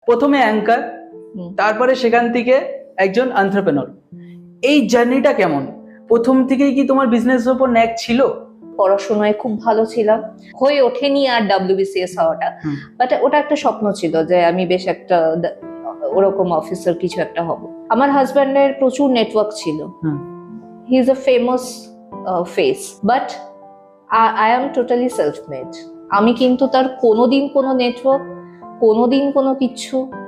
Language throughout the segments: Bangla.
প্রথমে অ্যাঙ্কার, তারপরে সেখান থেকে একজন এন্টারপ্রেনার। এই জার্নিটা কেমন? প্রথম থেকেই কি তোমার বিজনেসের উপর ন্যাক ছিল? পড়াশোনায় খুব ভালো ছিলাম, হয়ে ওঠেনি আর WBCS হওয়াটা, বাট ওটা একটা স্বপ্ন ছিল যে আমি বেশ একটা ওরকম অফিসার কিছু একটা হব। আমার হাজব্যান্ডের প্রচুর নেটওয়ার্ক ছিল, he is a famous face, but I am totally self made. আমি কিন্তু তার কোনোদিন কোনো নেটওয়ার্ক, কোনোদিন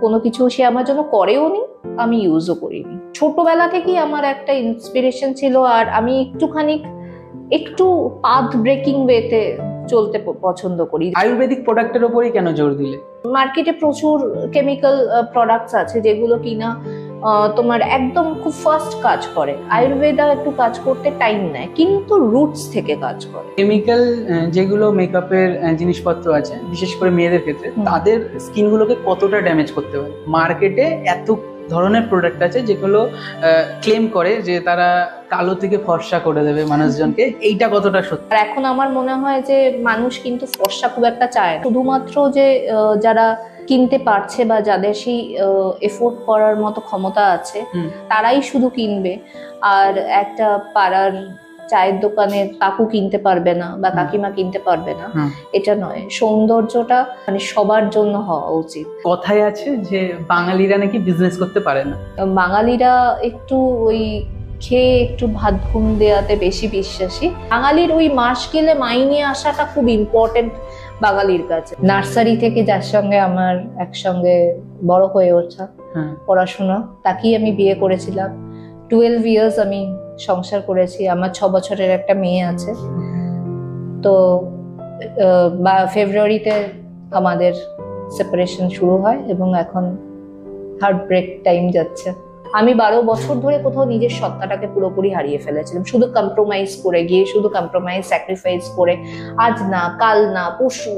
কোনো কিছু সে আমার জন্য করেও নি, আমি ইউজও করিনি। ছোটবেলা থেকেই আমার একটা ইন্সপিরেশন ছিল, আর আমি একটু পাথ ব্রেকিং ওয়েতে চলতে পছন্দ করি। আয়ুর্বেদিক প্রোডাক্টের উপরই কেন জোর দিলে? মার্কেটে প্রচুর কেমিক্যাল প্রোডাক্টস আছে যেগুলো কিনা তোমার একদম খুব ফাস্ট কাজ করে। আয়ুর্বেদা একটু কাজ করতে টাইম নেয়, কিন্তু রুটস থেকে কাজ করে। কেমিক্যাল যেগুলো মেকআপের জিনিসপত্র আছে, বিশেষ করে মেয়েদের ক্ষেত্রে, তাদের স্কিন গুলোকে কতটা ড্যামেজ করতে পারে? মার্কেটে এত ধরনের প্রোডাক্ট আছে যেগুলো ক্লেম করে যে তারা কালো থেকে ফর্সা করে দেবে মানুষজনকে, এইটা কতটা সত্যি? আর এখন আমার মনে হয় যে মানুষ কিন্তু ফর্সা খুব একটা চায় না, শুধুমাত্র যে যারা কিনতে পারছে বা যাদের সেই এফোর্ড করার মতো ক্ষমতা আছে তারাই শুধু কিনবে, আর একটা পাড়ার চায়ের দোকানের কাকু কিনতে পারবে না বা কাকিমা কিনতে পারবে না, এটা নয়। সৌন্দর্যটা মানে সবার জন্য হওয়া উচিত। কথায় আছে যে বাঙালিরা নাকি বিজনেস করতে পারে না। বাঙালিরা একটু ওই খেয়ে একটু ভাত ঘুম দেওয়াতে বেশি বিশ্বাসী। বাঙালির ওই মাস গেলে মাইনে আসাটা খুব ইম্পর্টেন্ট বাঙালির কাছে। নার্সারি থেকে যার সঙ্গে আমার একসঙ্গে বড় হয়ে ওঠা পড়াশোনা, তাকেই আমি বিয়ে করেছিলাম। 12 ইয়ার্স আমি সংসার করেছি। আমার 6 বছরের একটা মেয়ে আছে। তো ফেব্রুয়ারিতে আমাদের সেপারেশন শুরু হয় এবং এখন হার্ট ব্রেক টাইম যাচ্ছে। আমি 12 বছর ধরে কোথাও নিজের সত্তাটাকে পুরোপুরি হারিয়ে ফেলেছিলাম, শুধু কম্প্রোমাইজ করে গিয়ে, শুধু কম্প্রোমাইজ স্যাক্রিফাইস করে, আজ না কাল না পরশু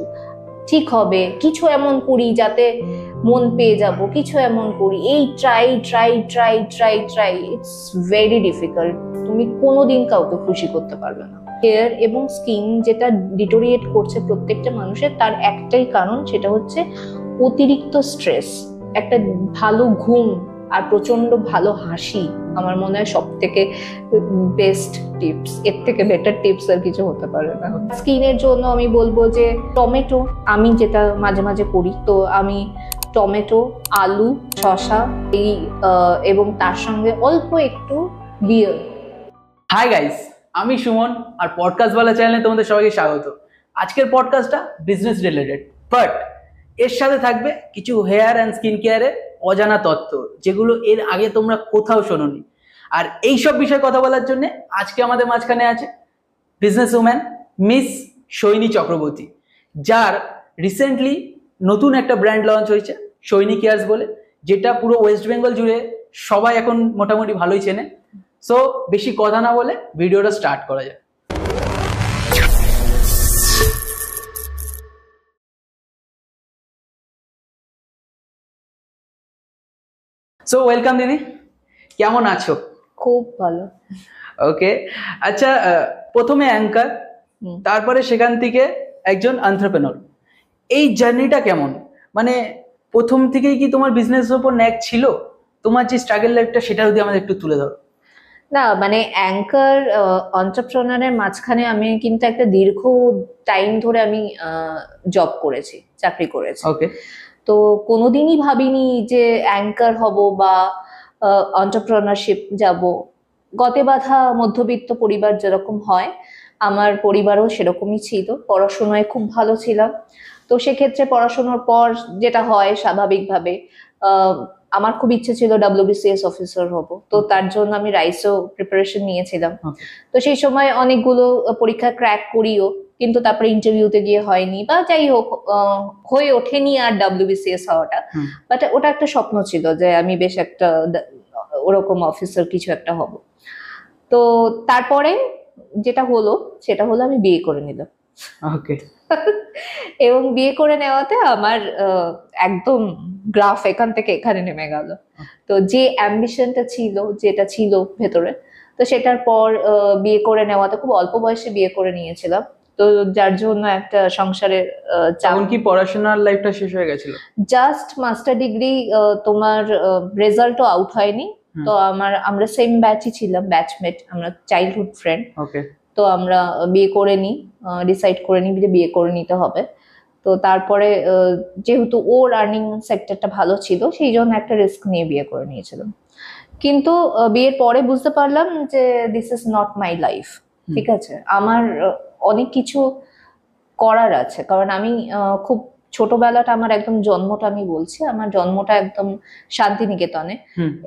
ঠিক হবে, কিছু এমন করি যাতে মন পেয়ে যাব, কিছু এমন করি, এই try try try try try. It's very difficult. তুমি কোনোদিন কাউকে খুশি করতে পারবে না। হেয়ার এবং স্কিন যেটা ডিটোরিয়েট করছে প্রত্যেকটা মানুষের, তার একটাই কারণ, সেটা হচ্ছে অতিরিক্ত স্ট্রেস। একটা ভালো ঘুম আর প্রচন্ড ভালো হাসি আমার মনে হয় সব থেকে বেস্ট টিপস। এর থেকে বেটার টিপস আর কিছু হতে পারে না। স্কিনের জন্য আমি বলবো যে টমেটো, আমি যেটা মাঝে মাঝে করি, তো আমি টমেটো, আলু, শসা এই এবং তার সঙ্গে অল্প একটু বিয়ার। হাই গাইস, আমি সুমন, আর পডকাস্ট ওয়ালা চ্যানেলে তোমাদের সবাইকে স্বাগত। আজকের পডকাস্টটা বিজনেস রিলেটেড, বাট এর সাথে থাকবে কিছু হেয়ার অ্যান্ড স্কিন কেয়ারের অজানা তথ্য, যেগুলো এর আগে তোমরা কোথাও শোনোনি। আর এইসব বিষয়ে কথা বলার জন্য আজকে আমাদের মাঝখানে আছে business woman miss Saini Chakraborty, যার রিসেন্টলি নতুন একটা ব্র্যান্ড লঞ্চ হয়েছে সৈনী কেয়ার্স বলে, যেটা পুরো ওয়েস্ট বেঙ্গল জুড়ে সবাই এখন মোটামুটি ভালোই চেনে। সো বেশি কথা না বলে ভিডিওটা স্টার্ট করা যায়। সো ওয়েলকাম দিদি, কেমন আছো? খুব ভালো। ওকে, আচ্ছা, প্রথমে অ্যাঙ্কার, তারপরে সেখান থেকে একজন এন্টারপ্রেনার। এই জার্নিটা কেমন? মানে প্রথম থেকেই কি তোমার বিজনেসের উপর ন্যাক ছিল? তোমার যে স্ট্রাগল লাইফটা সেটা যদি আমাদের একটু তুলে ধরো। না, মানে অ্যাঙ্কার এন্টারপ্রেনারের মাঝখানে আমি কিন্তু একটা দীর্ঘ টাইম ধরে আমি জব করেছি, চাকরি করেছি। ওকে। তো কোনোদিনই ভাবিনি যে অ্যাঙ্কার হব বা এন্টারপ্রেনারশিপ যাব। গতে বাঁধা মধ্যবিত্ত পরিবার যেরকম হয়, আমার পরিবারও সেরকমই ছিল। পড়াশোনায় খুব ভালো ছিলাম, তো সেক্ষেত্রে পড়াশোনার পর যেটা হয় স্বাভাবিকভাবে আমার খুব ইচ্ছে ছিল WBCS অফিসার হব। তো তার জন্য আমি রাইসও প্রিপারেশন নিয়েছিলাম। তো সেই সময় অনেকগুলো পরীক্ষা ক্র্যাক করিও, কিন্তু তারপরে ইন্টারভিউতে গিয়ে হয়নি, বা যাই হোক হয়ে ওঠেনি আর WBCS হওয়াটা। বাট ওটা একটা স্বপ্ন ছিল যে আমি বেশ একটা ওরকম অফিসার কিছু একটা হব। তো তারপরে যেটা হলো সেটা হলো আমি বিয়ে করে নিলাম। ওকে। এবং বিয়ে করে নেওয়াতে আমার একদম গ্রাফ এখান থেকে এখানে নেমে গেল। তো যে অ্যাম্বিশনটা ছিল, যেটা ছিল ভেতরে, তো সেটার পর বিয়ে করে নেওয়াতে, খুব অল্প বয়সে বিয়ে করে নিয়েছিলাম। তো যার জন্য একটা সংসারের চাপ। তখন কি পড়াশোনার লাইফটা শেষ হয়ে গেছিল? জাস্ট মাস্টার ডিগ্রি, তোমার রেজাল্টও আউট হয়নি। তো আমরা সেম ব্যাচই ছিলাম, ব্যাচমেট, আমরা চাইল্ডহুড ফ্রেন্ড। ওকে। তো আমরা বিয়ে করে নিই, ডিসাইড করে নিই যে বিয়ে করে নিতে হবে। তো তারপরে যেহেতু ওর আর্নিং সেক্টরটা ভালো ছিল, সেই জন্য একটা রিস্ক নিয়ে বিয়ে করে নিয়েছিলাম। কিন্তু বিয়ের পরে বুঝতে পারলাম যে this is not my life. ঠিক আছে, আমার অনেক কিছু করার আছে, কারণ আমি খুব ছোটবেলাটা, আমার একদম জন্মটা, আমি বলছি আমার জন্মটা একদম শান্তিনিকেতনে,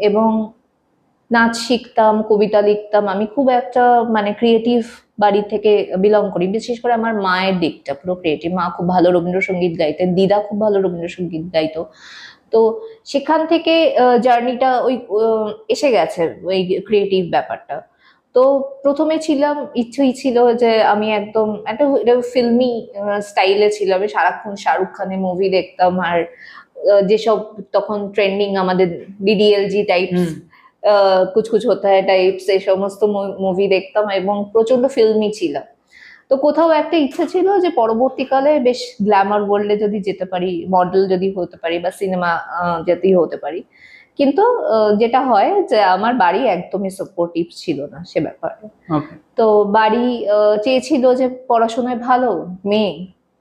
এবং নাচ শিখতাম, কবিতা লিখতাম। আমি খুব একটা মানে ক্রিয়েটিভ বাড়ি থেকে বিলং করি, বিশেষ করে আমার মায়ের দিকটা পুরো ক্রিয়েটিভ। মা খুব ভালো রবীন্দ্রসঙ্গীত গাইতেন, দিদা খুব ভালো রবীন্দ্রসঙ্গীত গাইতো। তো সেখান থেকে জার্নিটা ওই এসে গেছে, ওই ক্রিয়েটিভ ব্যাপারটা। তো প্রথমে ছিলাম, ইচ্ছেই ছিল যে আমি একদম একটা ফিল্মি স্টাইলে ছিলাম, আমি সারাক্ষণ শাহরুখ খানের মুভি দেখতাম, আর যেসব তখন ট্রেন্ডিং আমাদের ডিডিএলজি টাইপস, কুছ কুছ হোতা হ্যায় টাইপস, এই সমস্ত মুভি দেখতাম এবং প্রচন্ড ফিল্মি ছিলাম। তো কোথাও একটা ইচ্ছা ছিল যে পরবর্তীকালে বেশ গ্ল্যামার ওয়ার্ল্ডে যদি যেতে পারি, মডেল যদি হতে পারি, বা সিনেমা যদি হতে পারি। কিন্তু যেটা হয় যে আমার বাড়ি একদমই সাপোর্টিভ ছিল না সে ব্যাপারে। তো বাড়ি চেয়েছিল যে পড়াশোনায় ভালো মেয়ে,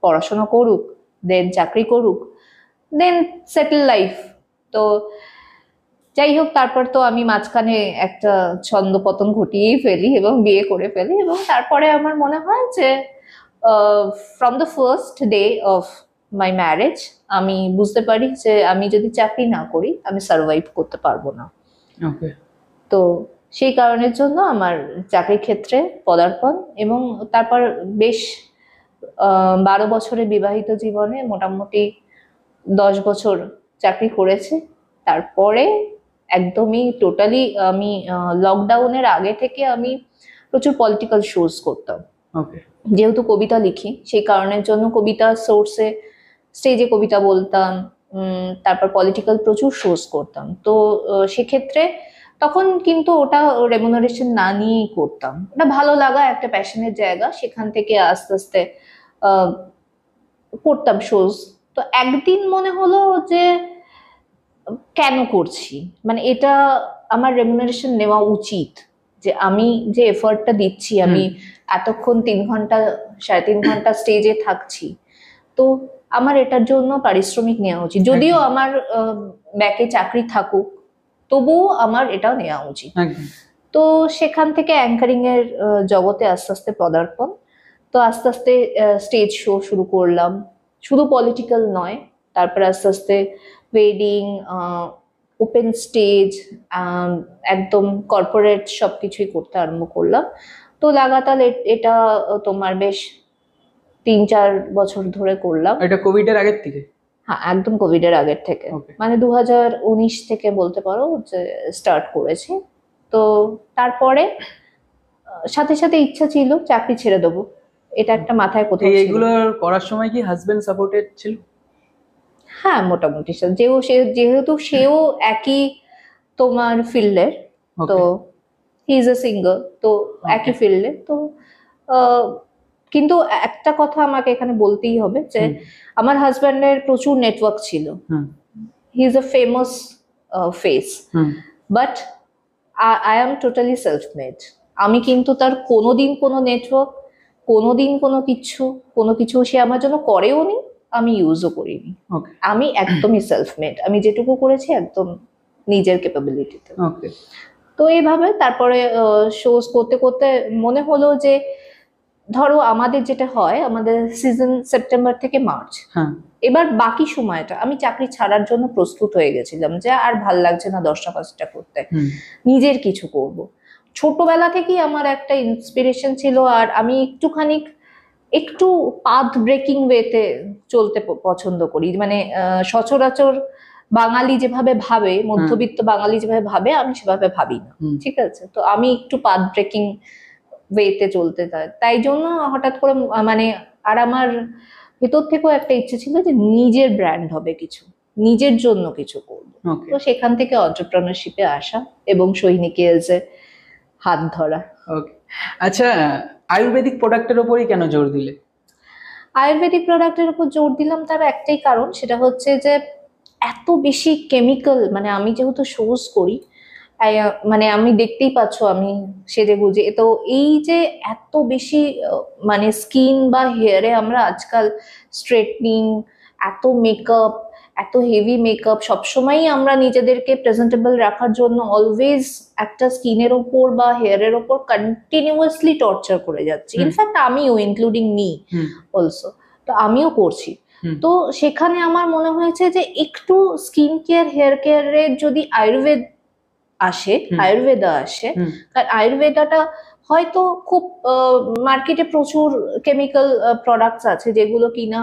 পড়াশোনা করুক, দেন চাকরি করুক, দেন সেটেল লাইফ। তো যাই হোক, তারপর তো আমি মাঝখানে একটা ছন্দপতন ঘটিয়েই ফেলি এবং বিয়ে করে ফেলি। এবং তারপরে আমার মনে হয় যে from the first day of my marriage আমি বুঝতে পারি যে আমি যদি চাকরি না করি আমি সার্ভাইভ করতে পারবো না। তো সেই কারণের জন্য আমার চাকরির ক্ষেত্রে পদার্পণ, এবং তারপর বেশ 12 বছরের বিবাহিত জীবনে মোটামুটি 10 বছর চাকরি করেছি। তারপরে একদমই টোটালি আমি লকডাউনের আগে থেকে আমি প্রচুর পলিটিক্যাল শোজ করতাম। যেহেতু কবিতা লিখি, সেই কারণের জন্য কবিতা সোর্সে স্টেজে কবিতা বলতাম, তারপর পলিটিক্যাল প্রচুর শোজ করতাম। তো সেক্ষেত্রে তখন কিন্তু ওটা রেমুনারেশন না নিয়েই করতাম, ওটা ভালো লাগা একটা প্যাশনের জায়গা, সেখান থেকে আস্তে আস্তে করতাম শোজ। তো একদিন মনে হলো যে কেন করছি, মানে এটা আমার রেমুনারেশন নেওয়া উচিত, যে আমি যে এফর্টটা দিচ্ছি, আমি এতক্ষণ 3 ঘন্টা 3.5 ঘন্টা স্টেজে থাকছি, তো আমার এটার জন্য পারিশ্রমিক নেওয়া উচিত। যদিও আমার ব্যাকে চাকরি থাকুক, তবুও আমার এটা নেওয়া উচিত। তো সেখান থেকে অ্যাঙ্কারিং এর জগতে আস্তে আস্তে পদার্পণ। তো আস্তে আস্তে স্টেজ শো শুরু করলাম, শুধু পলিটিক্যাল নয়, তারপর আস্তে আস্তে ওয়েডিং, ওপেন স্টেজ, একদম কর্পোরেট সবকিছুই করতে আরম্ভ করলাম। তো লাগাতার এটা তোমার বেশ 3-4 বছর ধরে করলাম। এটা কোভিড এর আগের থেকে? হ্যাঁ, একদম কোভিড এর আগের থেকে, মানে 2019 থেকে বলতে পারো যে স্টার্ট করেছি। তো তারপরে সাথে সাথে ইচ্ছা ছিল চাকরি ছেড়ে দেবো, এটা একটা মাথায় কোথাও ছিল। এগুলো করার সময় কি হাজবেন্ড সাপোর্টেড ছিল? হ্যাঁ, মোটামুটি। যেহেতু সেও একই তোমার ফিল্ডের, তো হি ইজ এ সিঙ্গার, তো একই ফিল্ডে। তো কিন্তু একটা কথা আমাকে এখানে বলতেই হবে যে আমার হাজব্যান্ডের প্রচুর নেটওয়ার্ক ছিল, he is a famous face, but I am totally self made. আমি কিন্তু তার কোনোদিন কোনো নেটওয়ার্ক, কোনোদিন কোনো কিছু সে আমার জন্য করেও নি, আমি ইউজও করিনি। আমি একদমই সেলফ মেড, আমি যেটুকু করেছি একদম নিজের ক্যাপাবিলিটিতে। তো এইভাবে তারপরে শোজ করতে করতে মনে হলো যে ধরো আমাদের যেটা হয়, আমাদের সিজন সেপ্টেম্বর থেকে মার্চ, এবার বাকি সময়টা আমি চাকরি ছাড়ার জন্য প্রস্তুত হয়ে গেছিলাম, যে আর ভাল লাগছে না 10টা 5টা করতে, নিজের কিছু করব। ছোটবেলা থেকেই আমার একটা ইন্সপিরেশন ছিল, আর আমি একটু পাথ ব্রেকিং ওয়েতে চলতে পছন্দ করি। মানে সচরাচর বাঙালি যেভাবে ভাবে, মধ্যবিত্ত বাঙালি যেভাবে ভাবে, আমি সেভাবে ভাবি না। ঠিক আছে, তো আমি একটু পাথ ব্রেকিং ওয়েতে চলতে চাই, তাই জন্য হঠাৎ করে মানে, আর আমার ভেতর থেকেও একটা ইচ্ছে ছিল যে নিজের ব্র্যান্ড হবে, কিছু নিজের জন্য কিছু করবো। তো সেখান থেকে এন্টারপ্রেনারশিপে আসা এবং সৈনিকে এসে হাত ধরা। আচ্ছা, আয়ুর্বেদিক প্রোডাক্টের উপরই কেন জোর দিলে? আয়ুর্বেদিক প্রোডাক্টের উপর জোর দিলাম তার একটাই কারণ, সেটা হচ্ছে যে এত বেশি কেমিক্যাল, মানে আমি যেহেতু শোজ করি, মানে আমি দেখতেই পাচ্ছ আমি সেজে গুজে, তো এই যে এত বেশি মানে স্কিন বা হেয়ারে আমরা আজকাল স্ট্রেটনিং, এত মেকআপ, এত হেভি মেকআপ, সবসময়ই আমরা নিজেদেরকে প্রেজেন্টেবল রাখার জন্য অলওয়েজ একটা স্কিনের ওপর বা হেয়ারের ওপর কন্টিনিউয়াসলি টর্চার করে যাচ্ছি। ইনফ্যাক্ট আমিও, ইনক্লুডিং মি অলসো, তো আমিও করছি। তো সেখানে আমার মনে হয়েছে যে একটু স্কিন কেয়ার, হেয়ার কেয়ারের যদি আয়ুর্বেদা আসে, কারণ আয়ুর্বেদাটা হয়তো খুব মার্কেটে প্রচুর কেমিক্যাল প্রোডাক্টস আছে যেগুলো কিনা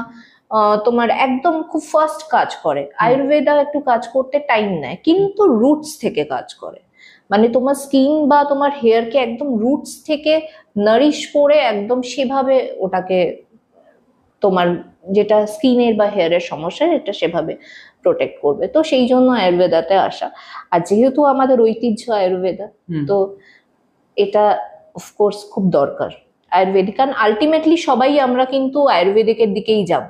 তোমার একদম খুব ফাস্ট কাজ করে। আয়ুর্বেদা একটু কাজ করতে টাইম নেয়, কিন্তু রুটস থেকে কাজ করে, মানে তোমার স্কিন বা তোমার হেয়ারকে একদম রুটস থেকে নারিশ করে একদম সেভাবে ওটাকে তোমার যেটা স্কিনের বা হেয়ারের সমস্যা এটা সেভাবে প্রোটেক্ট করবে। তো সেই জন্য আয়ুর্বেদাতে আসা, আর যেহেতু আমাদের ঐতিহ্য আয়ুর্বেদা, তো এটা অফকোর্স খুব দরকার আয়ুর্বেদিক, কারণ আলটিমেটলি সবাই আমরা কিন্তু আয়ুর্বেদিকের দিকেই যাব।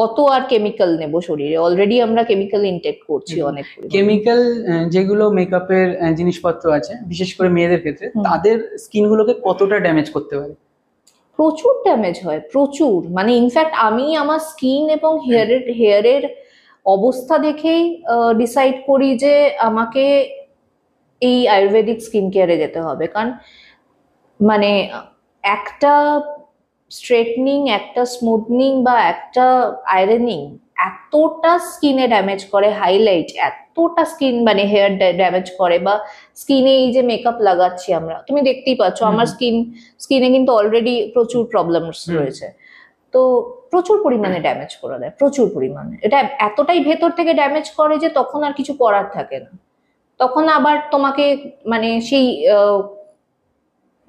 কত আর কেমিক্যাল নেব শরীরে, অলরেডি আমরা কেমিক্যাল ইনটেক করছি অনেক। কেমিক্যাল যেগুলো মেকআপের জিনিসপত্র আছে, বিশেষ করে মেয়েদের ক্ষেত্রে, তাদের স্কিন গুলোকে কতটা ড্যামেজ করতে পারে? প্রচুর ড্যামেজ হয়, প্রচুর। মানে ইনফ্যাক্ট আমি আমার স্কিন এবং হেয়ারের অবস্থা দেখেই ডিসাইড করি যে আমাকে এই আয়ুর্বেদিক স্কিন কেয়ারে যেতে হবে, কারণ মানে একটা স্ট্রেটনিং, একটা স্মুথনিং বা একটা আয়রনিং এতটা স্কিনে ড্যামেজ করে, হাইলাইট এতটা স্কিন মানে হেয়ার ড্যামেজ করে, বা স্কিনে এই যে মেকআপ লাগাচ্ছি আমরা, তুমি দেখতেই পাচ্ছ আমার স্কিনে কিন্তু অলরেডি প্রচুর প্রবলেমস রয়েছে, তো প্রচুর পরিমাণে ড্যামেজ করে দেয়, প্রচুর পরিমাণে। এটা এতটাই ভেতর থেকে ড্যামেজ করে যে তখন আর কিছু করার থাকে না, তখন আবার তোমাকে মানে সেই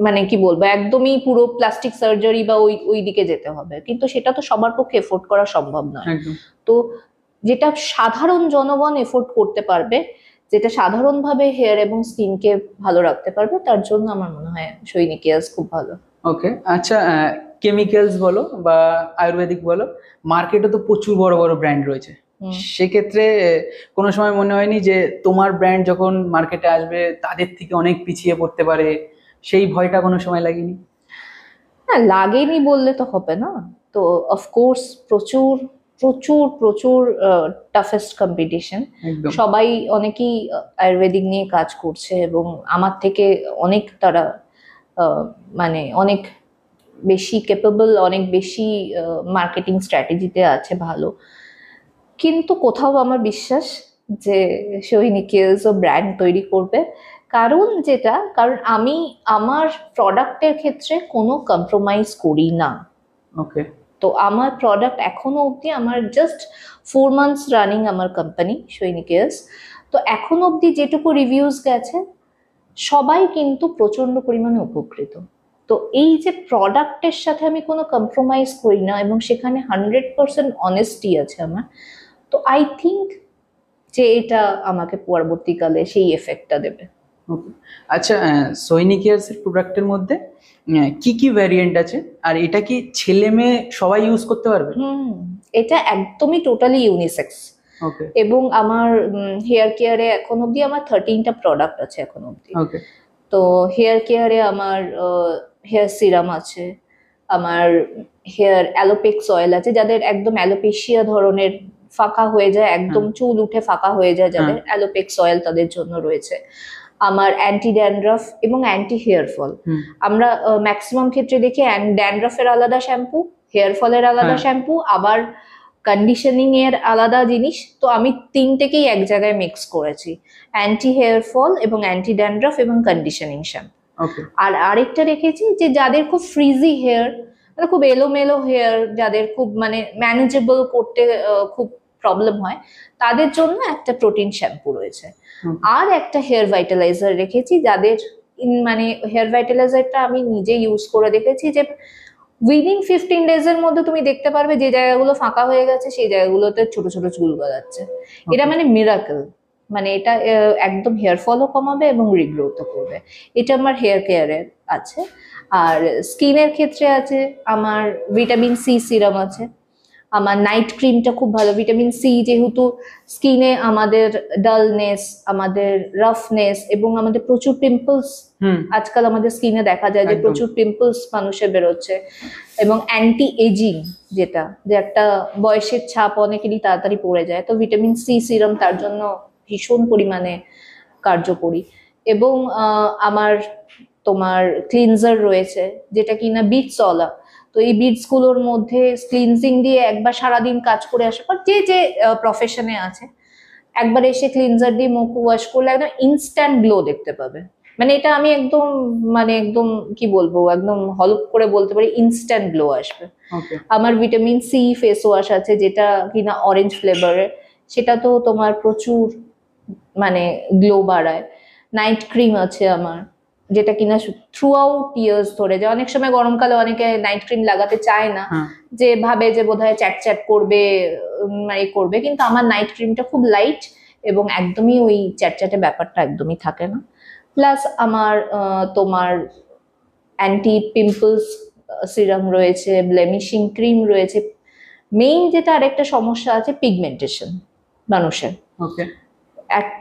মানে কি বলবো, একদমই পুরো প্লাস্টিক সার্জারি বা ওই দিকে যেতে হবে, কিন্তু সেটা তো সবার পক্ষে এফোর্ড করা সম্ভব নয়। তো যেটা সাধারণ জনগণ এফোর্ড করতে পারবে, যেটা সাধারণভাবে হেয়ার এবং স্কিনকে ভালো রাখতে পারবে, তার জন্য আমার মনে হয় সৈনিক কেয়ার্স খুব ভালো। ওকে, আচ্ছা, কেমিক্যালস বলো বা আয়ুর্বেদিক বলো, মার্কেটে তো প্রচুর বড় বড় ব্র্যান্ড রয়েছে, সেক্ষেত্রে কোনো সময় মনে হয়নি যে তোমার ব্র্যান্ড যখন মার্কেটে আসবে তাদের থেকে অনেক পিছিয়ে পড়তে পারে, সেই ভয়টা কোনো সময় লাগেনি? না, লাগেনি বললে তো হবে না। তো অফকোর্স প্রচুর প্রচুর প্রচুর টাফেস্ট কম্পিটিশন, সবাই অনেকেই আয়ুর্বেদিক নিয়ে কাজ করছে এবং আমার থেকে অনেক তারা মানে অনেক বেশি ক্যাপেবল, অনেক বেশি মার্কেটিং স্ট্র্যাটেজিতে আছে ভালো। কিন্তু কোথাও আমার বিশ্বাস যে সৈনিক কেয়ার্সও ব্র্যান্ড তৈরি করবে, কারণ আমি আমার প্রোডাক্টের ক্ষেত্রে কোনো কম্প্রোমাইজ করি না। ওকে, তো আমার প্রোডাক্ট এখনো অবধি, আমার জাস্ট 4 months রানিং আমার কোম্পানি সৈনিক কেয়ার্স, তো এখনো অবধি যেটুকু রিভিউজ গেছে সবাই কিন্তু প্রচন্ড পরিমাণে উপকৃত। তো এই যে প্রোডাক্টের সাথে আমি কোনো কম্প্রোমাইজ করি না এবং সেখানে 100% অনেস্টি আছে আমার, তো আই থিঙ্ক যে এটা আমাকে পরবর্তীকালে সেই এফেক্টটা দেবে। আচ্ছা, সৈনিক কেয়ার্স এর প্রোডাক্টের মধ্যে কি কি ভ্যারিয়েন্ট আছে, আর এটা কি ছেলে মেয়ে সবাই ইউজ করতে পারবে? এটা একদমই টোটালি ইউনিসেক্স। এবং আমার হেয়ার কেয়ারে এখন অবধি আমার 13টা প্রোডাক্ট আছে এখন অবধি। তো হেয়ার কেয়ারে আমার হেয়ার সিরাম আছে, আমার হেয়ার অ্যালোপেক্স অয়েল আছে, যাদের একদম অ্যালোপেশিয়া ধরনের ফাঁকা হয়ে যায়, একদম চুল উঠে ফাঁকা হয়ে যায়, যাদের অ্যালোপেক্স অয়েল তাদের জন্য রয়েছে। আমার অ্যান্টি ড্যান্ড্রাফ এবং অ্যান্টি হেয়ার ফল, আমরা ম্যাক্সিমাম ক্ষেত্রে দেখি ড্যান্ড্রাফের আলাদা শ্যাম্পু, হেয়ার ফলের আলাদা শ্যাম্পু, আবার কন্ডিশনিং এর আলাদা জিনিস, তো আমি তিনটেকেই এক জায়গায় মিক্স করেছি, অ্যান্টি হেয়ার ফল এবং অ্যান্টি ড্যান্ড্রাফ এবং কন্ডিশনিং শ্যাম্পু। আর আরেকটা রেখেছি যে যাদের খুব ফ্রিজি হেয়ার, মানে খুব এলোমেলো হেয়ার, যাদের খুব মানে ম্যানেজেবল করতে খুব প্রবলেম হয়, তাদের জন্য একটা প্রোটিন শ্যাম্পু রয়েছে। আর একটা হেয়ার ভাইটালাইজার রেখেছি, যাদের মানে হেয়ার ভাইটালাইজারটা আমি নিজে ইউজ করে দেখেছি যে উইদিন 15 days এর মধ্যে তুমি দেখতে পারবে যে জায়গাগুলো ফাঁকা হয়ে গেছে সেই জায়গাগুলোতে ছোট ছোট চুল গজাচ্ছে। এটা মানে মিরাকেল, মানে এটা একদম হেয়ার ফলও কমাবে এবং রিগ্রোথও করবে। এটা আমার হেয়ার কেয়ারের আছে। আর স্কিনের ক্ষেত্রে আছে আমার ভিটামিন সি সিরাম আছে, আমার নাইট ক্রিমটা খুব ভালো। ভিটামিন সি যেহেতু স্কিনে আমাদের ডালনেস, আমাদের রাফনেস এবং আমাদের প্রচুর পিম্পলস, আজকাল আমাদের স্কিনে দেখা যায় যে প্রচুর পিম্পলস মানুষের বেরোচ্ছে, এবং অ্যান্টি এজিং যেটা, যে একটা বয়সের ছাপ অনেকেরই তাড়াতাড়ি পড়ে যায়, তো ভিটামিন সি সিরাম তার জন্য ভীষণ পরিমাণে কার্যকরী। এবং আমার তোমার ক্লিনজার রয়েছে যেটা কিনা বিটসওয়ালা। তো এই বিটস গুলোর মধ্যে ক্লিনজিং দিয়ে একবার সারাদিন কাজ করে আসার পর যে যে প্রফেশনে আছে একবার এসে ক্লিনজার দিয়ে মুখ ওয়াশ করলে একদম ইনস্ট্যান্ট গ্লো দেখতে পাবে। মানে এটা আমি একদম মানে একদম কি বলবো, একদম হলপ করে বলতে পারি ইনস্ট্যান্ট গ্লো আসবে। আমার ভিটামিন সি ফেস ওয়াশ আছে যেটা কিনা অরেঞ্জ ফ্লেভারের, সেটা তো তোমার প্রচুর মানে গ্লো বাড়ায়। নাইট ক্রিম আছে আমার যেটা কিনা থ্রু আউট ইয়ার্স ধরে যায়। অনেক সময় গরমকালে অনেকে নাইট ক্রিম লাগাতে চায় না, যে ভাবে যে বোধহয় চ্যাট চ্যাট করবে করবে, কিন্তু আমার নাইট ক্রিমটা খুব লাইট এবং একদমই ওই চ্যাটচ্যাটে ব্যাপারটা একদমই থাকে না। প্লাস আমার তোমার অ্যান্টি পিম্পলস সিরাম রয়েছে, ব্লেমিশিং ক্রিম রয়েছে। মেইন যেটা আরেকটা সমস্যা আছে পিগমেন্টেশন মানুষের।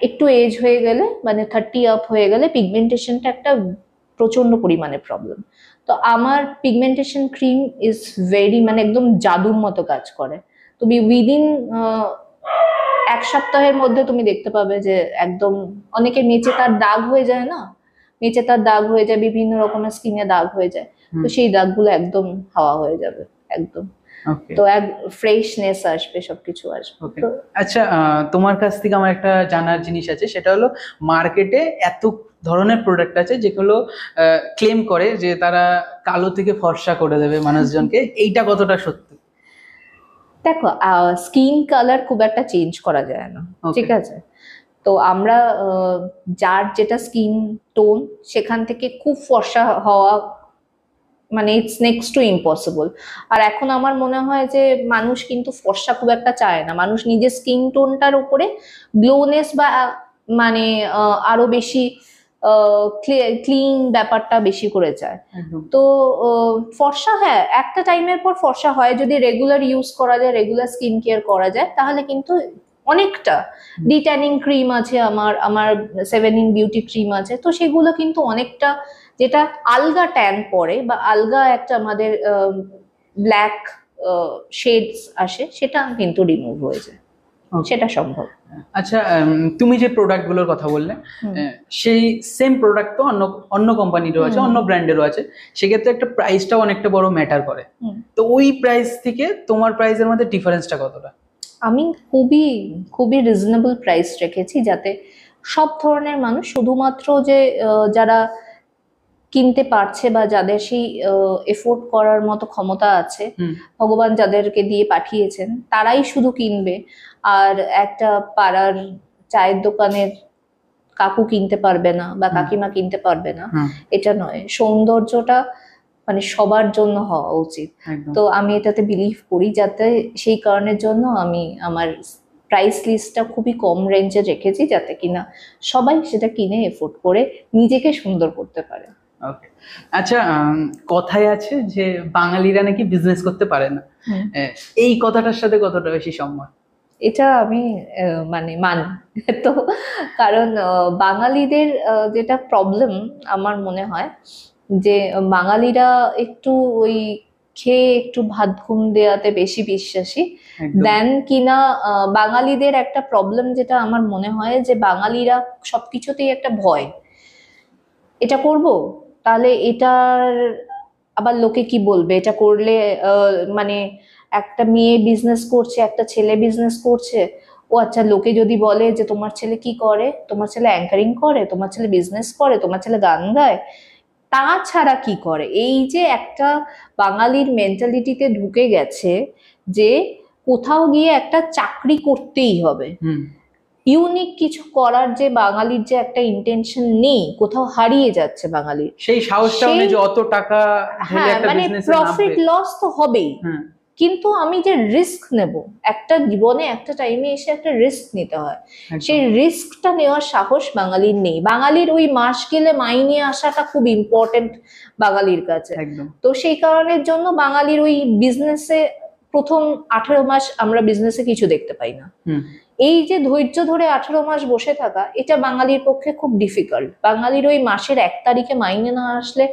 একটু এজ হয়ে গেলে মানে 30 আপ হয়ে গেলে পিগমেন্টেশনটা একটা প্রচন্ড পরিমাণে প্রবলেম। তো আমার পিগমেন্টেশন ক্রিম ইজ ভেরি মানে একদম জাদুর মতো কাজ করে। তুমি উইদিন 1 সপ্তাহের মধ্যে তুমি দেখতে পাবে যে একদম অনেকের নিচে তার দাগ হয়ে যায় না, নিচে তার দাগ হয়ে যায়, বিভিন্ন রকমের স্কিনে দাগ হয়ে যায়, তো সেই দাগগুলো একদম হাওয়া হয়ে যাবে একদম। তো এক ফ্রেশনেস আসবে, সবকিছু আসবে। আচ্ছা, তোমার কাছ থেকে আমার একটা জানার জিনিস আছে, সেটা হলো মার্কেটে এত ধরনের প্রোডাক্ট আছে যেগুলো ক্লেম করে যে তারা কালো থেকে ফর্সা করে দেবে মানুষজনকে, এইটা কতটা সত্যি? দেখো, স্কিন কালার খুব একটা চেঞ্জ করা যায় না, ঠিক আছে? তো আমরা যার যেটা স্কিন টোন সেখান থেকে খুব ফর্সা হওয়া মানে ইটস নেক্সট টু ইম্পসিবল। আর এখন আমার মনে হয় যে মানুষ কিন্তু ফর্সা খুব একটা চায় না, মানুষ নিজের স্কিন টোনটার উপরে গ্লোনেস বা মানে আরো বেশি ক্লিন ব্যাপারটা বেশি করে চায়। তো ফর্সা হ্যাঁ একটা টাইমের পর ফর্সা হয়, যদি রেগুলার ইউজ করা যায়, রেগুলার স্কিন কেয়ার করা যায়, তাহলে কিন্তু অনেকটা। ডিট্যানিং ক্রিম আছে আমার 7 in বিউটি ক্রিম আছে, তো সেগুলো কিন্তু অনেকটা যেটা আলগা ট্যান পরে বা আলগা একটা আমাদের ব্ল্যাক শেডস আসে সেটা কিন্তু রিমুভ হয়ে যায়, সেটা সম্ভব। আচ্ছা, তুমি যে প্রোডাক্ট গুলোর কথা বললে, সেই সেম প্রোডাক্ট তো অন্য কোম্পানিরও আছে, অন্য ব্র্যান্ডেরও আছে, সেক্ষেত্রে একটা প্রাইসটাও অনেকটা বড় ম্যাটার করে। তো ওই প্রাইস থেকে তোমার প্রাইসের মধ্যে ডিফারেন্সটা কতটা? আমি খুবই খুবই রিজনেবল প্রাইস রেখেছি, যাতে সব ধরনের মানুষ, শুধুমাত্র যে যারা কিনতে পারছে বা যাদের সেই এফোর্ড করার মতো ক্ষমতা আছে, ভগবান যাদেরকে দিয়ে পাঠিয়েছেন, তারাই শুধু কিনবে। আর একটা পাড়ার চায়ের দোকানের কাকু কিনতে পারবে না বা কাকিমা কিনতে পারবে না, এটা নয়। সৌন্দর্যটা মানে সবার জন্য হওয়া উচিত। তো আমি এটাতে বিলিভ করি, যাতে সেই কারণের জন্য আমি আমার প্রাইস লিস্টটা খুবই কম রেঞ্জে রেখেছি, যাতে কিনা সবাই সেটা কিনে এফোর্ড করে নিজেকে সুন্দর করতে পারে। আচ্ছা, কথায় আছে যে বাঙালিরা নাকি বিজনেস করতে পারে না, এই কথাটার সাথে কতটা বেশি সম্মান? এটা আমি মানে মানি তো, কারণ বাঙালিদের যেটা প্রবলেম আমার মনে হয় যে বাঙালিরা একটু ওই খেয়ে একটু ভাত ঘুম দেওয়াতে বেশি বিশ্বাসী দেন কিনা। বাঙালিদের একটা প্রবলেম যেটা আমার মনে হয় যে বাঙালিরা সবকিছুতেই একটা ভয়, এটা করব তাহলে এটার আবার লোকে কি বলবে, এটা করলে মানে একটা মেয়ে বিজনেস করছে, একটা ছেলে বিজনেস করছে, ও আচ্ছা লোকে যদি বলে যে তোমার ছেলে কি করে, তোমার ছেলে অ্যাঙ্কারিং করে, তোমার ছেলে বিজনেস করে, তোমার ছেলে গান গায়, তাছাড়া কি করে? এই যে একটা বাঙালির মেন্টালিটিতে ঢুকে গেছে যে কোথাও গিয়ে একটা চাকরি করতেই হবে, ইউনিক কিছু করার যে বাঙালির যে একটা ইন্টেনশন নেই, কোথাও হারিয়ে যাচ্ছে বাঙালির সেই সাহসটাও নেই যে অত টাকা ঢেলে একটা বিজনেসে নামবে। প্রফিট লস তো হবেই, কিন্তু আমি যে রিস্ক নেব, একটা জীবনে একটা টাইমে এসে একটা রিস্ক নিতে হয়, সেই রিস্কটা নেওয়ার সাহস বাঙালির নেই। বাঙালির ওই মাস গেলে মাইনে আসাটা খুব ইম্পর্টেন্ট বাঙালির কাছে। তো সেই কারণের জন্য বাঙালির ওই বিজনেসে প্রথম 18 মাস আমরা বিজনেসে কিছু দেখতে পাই না। এই যে ধৈর্য ধরে 18 মাস বসে থাকা, এটা বাঙালির পক্ষে খুব ডিফিকাল্ট। বাঙালির ওই মাসের 1 তারিখে মাইনে না আসলে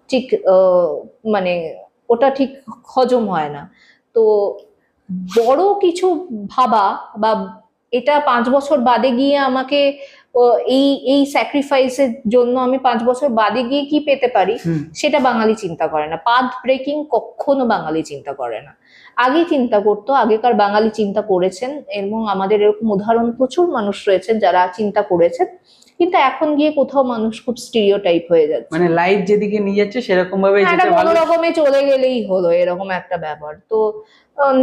ঠিক মানে ওটা ঠিক হজম হয় না। তো বড় কিছু ভাবা বা এটা 5 বছর বাদে গিয়ে আমাকে এই এই স্যাক্রিফাইসের জন্য আমি 5 বছর বাদে গিয়ে কি পেতে পারি, সেটা বাঙালি চিন্তা করে না। পাথ ব্রেকিং কখনো বাঙালি চিন্তা করে না। আগে চিন্তা করতো, আগেকার বাঙালি চিন্তা করেছেন, এবং আমাদের এরকম উদাহরণ প্রচুর মানুষ রয়েছেন যারা চিন্তা করেছেন। কিন্তু এখন গিয়ে কোথাও মানুষ খুব স্টিরিওটাইপ হয়ে যাচ্ছে, মানে লাইফ যেদিকে নিয়ে যাচ্ছে সেরকম ভাবে কোনো রকমে চলে গেলেই হলো, এরকম একটা ব্যাপার। তো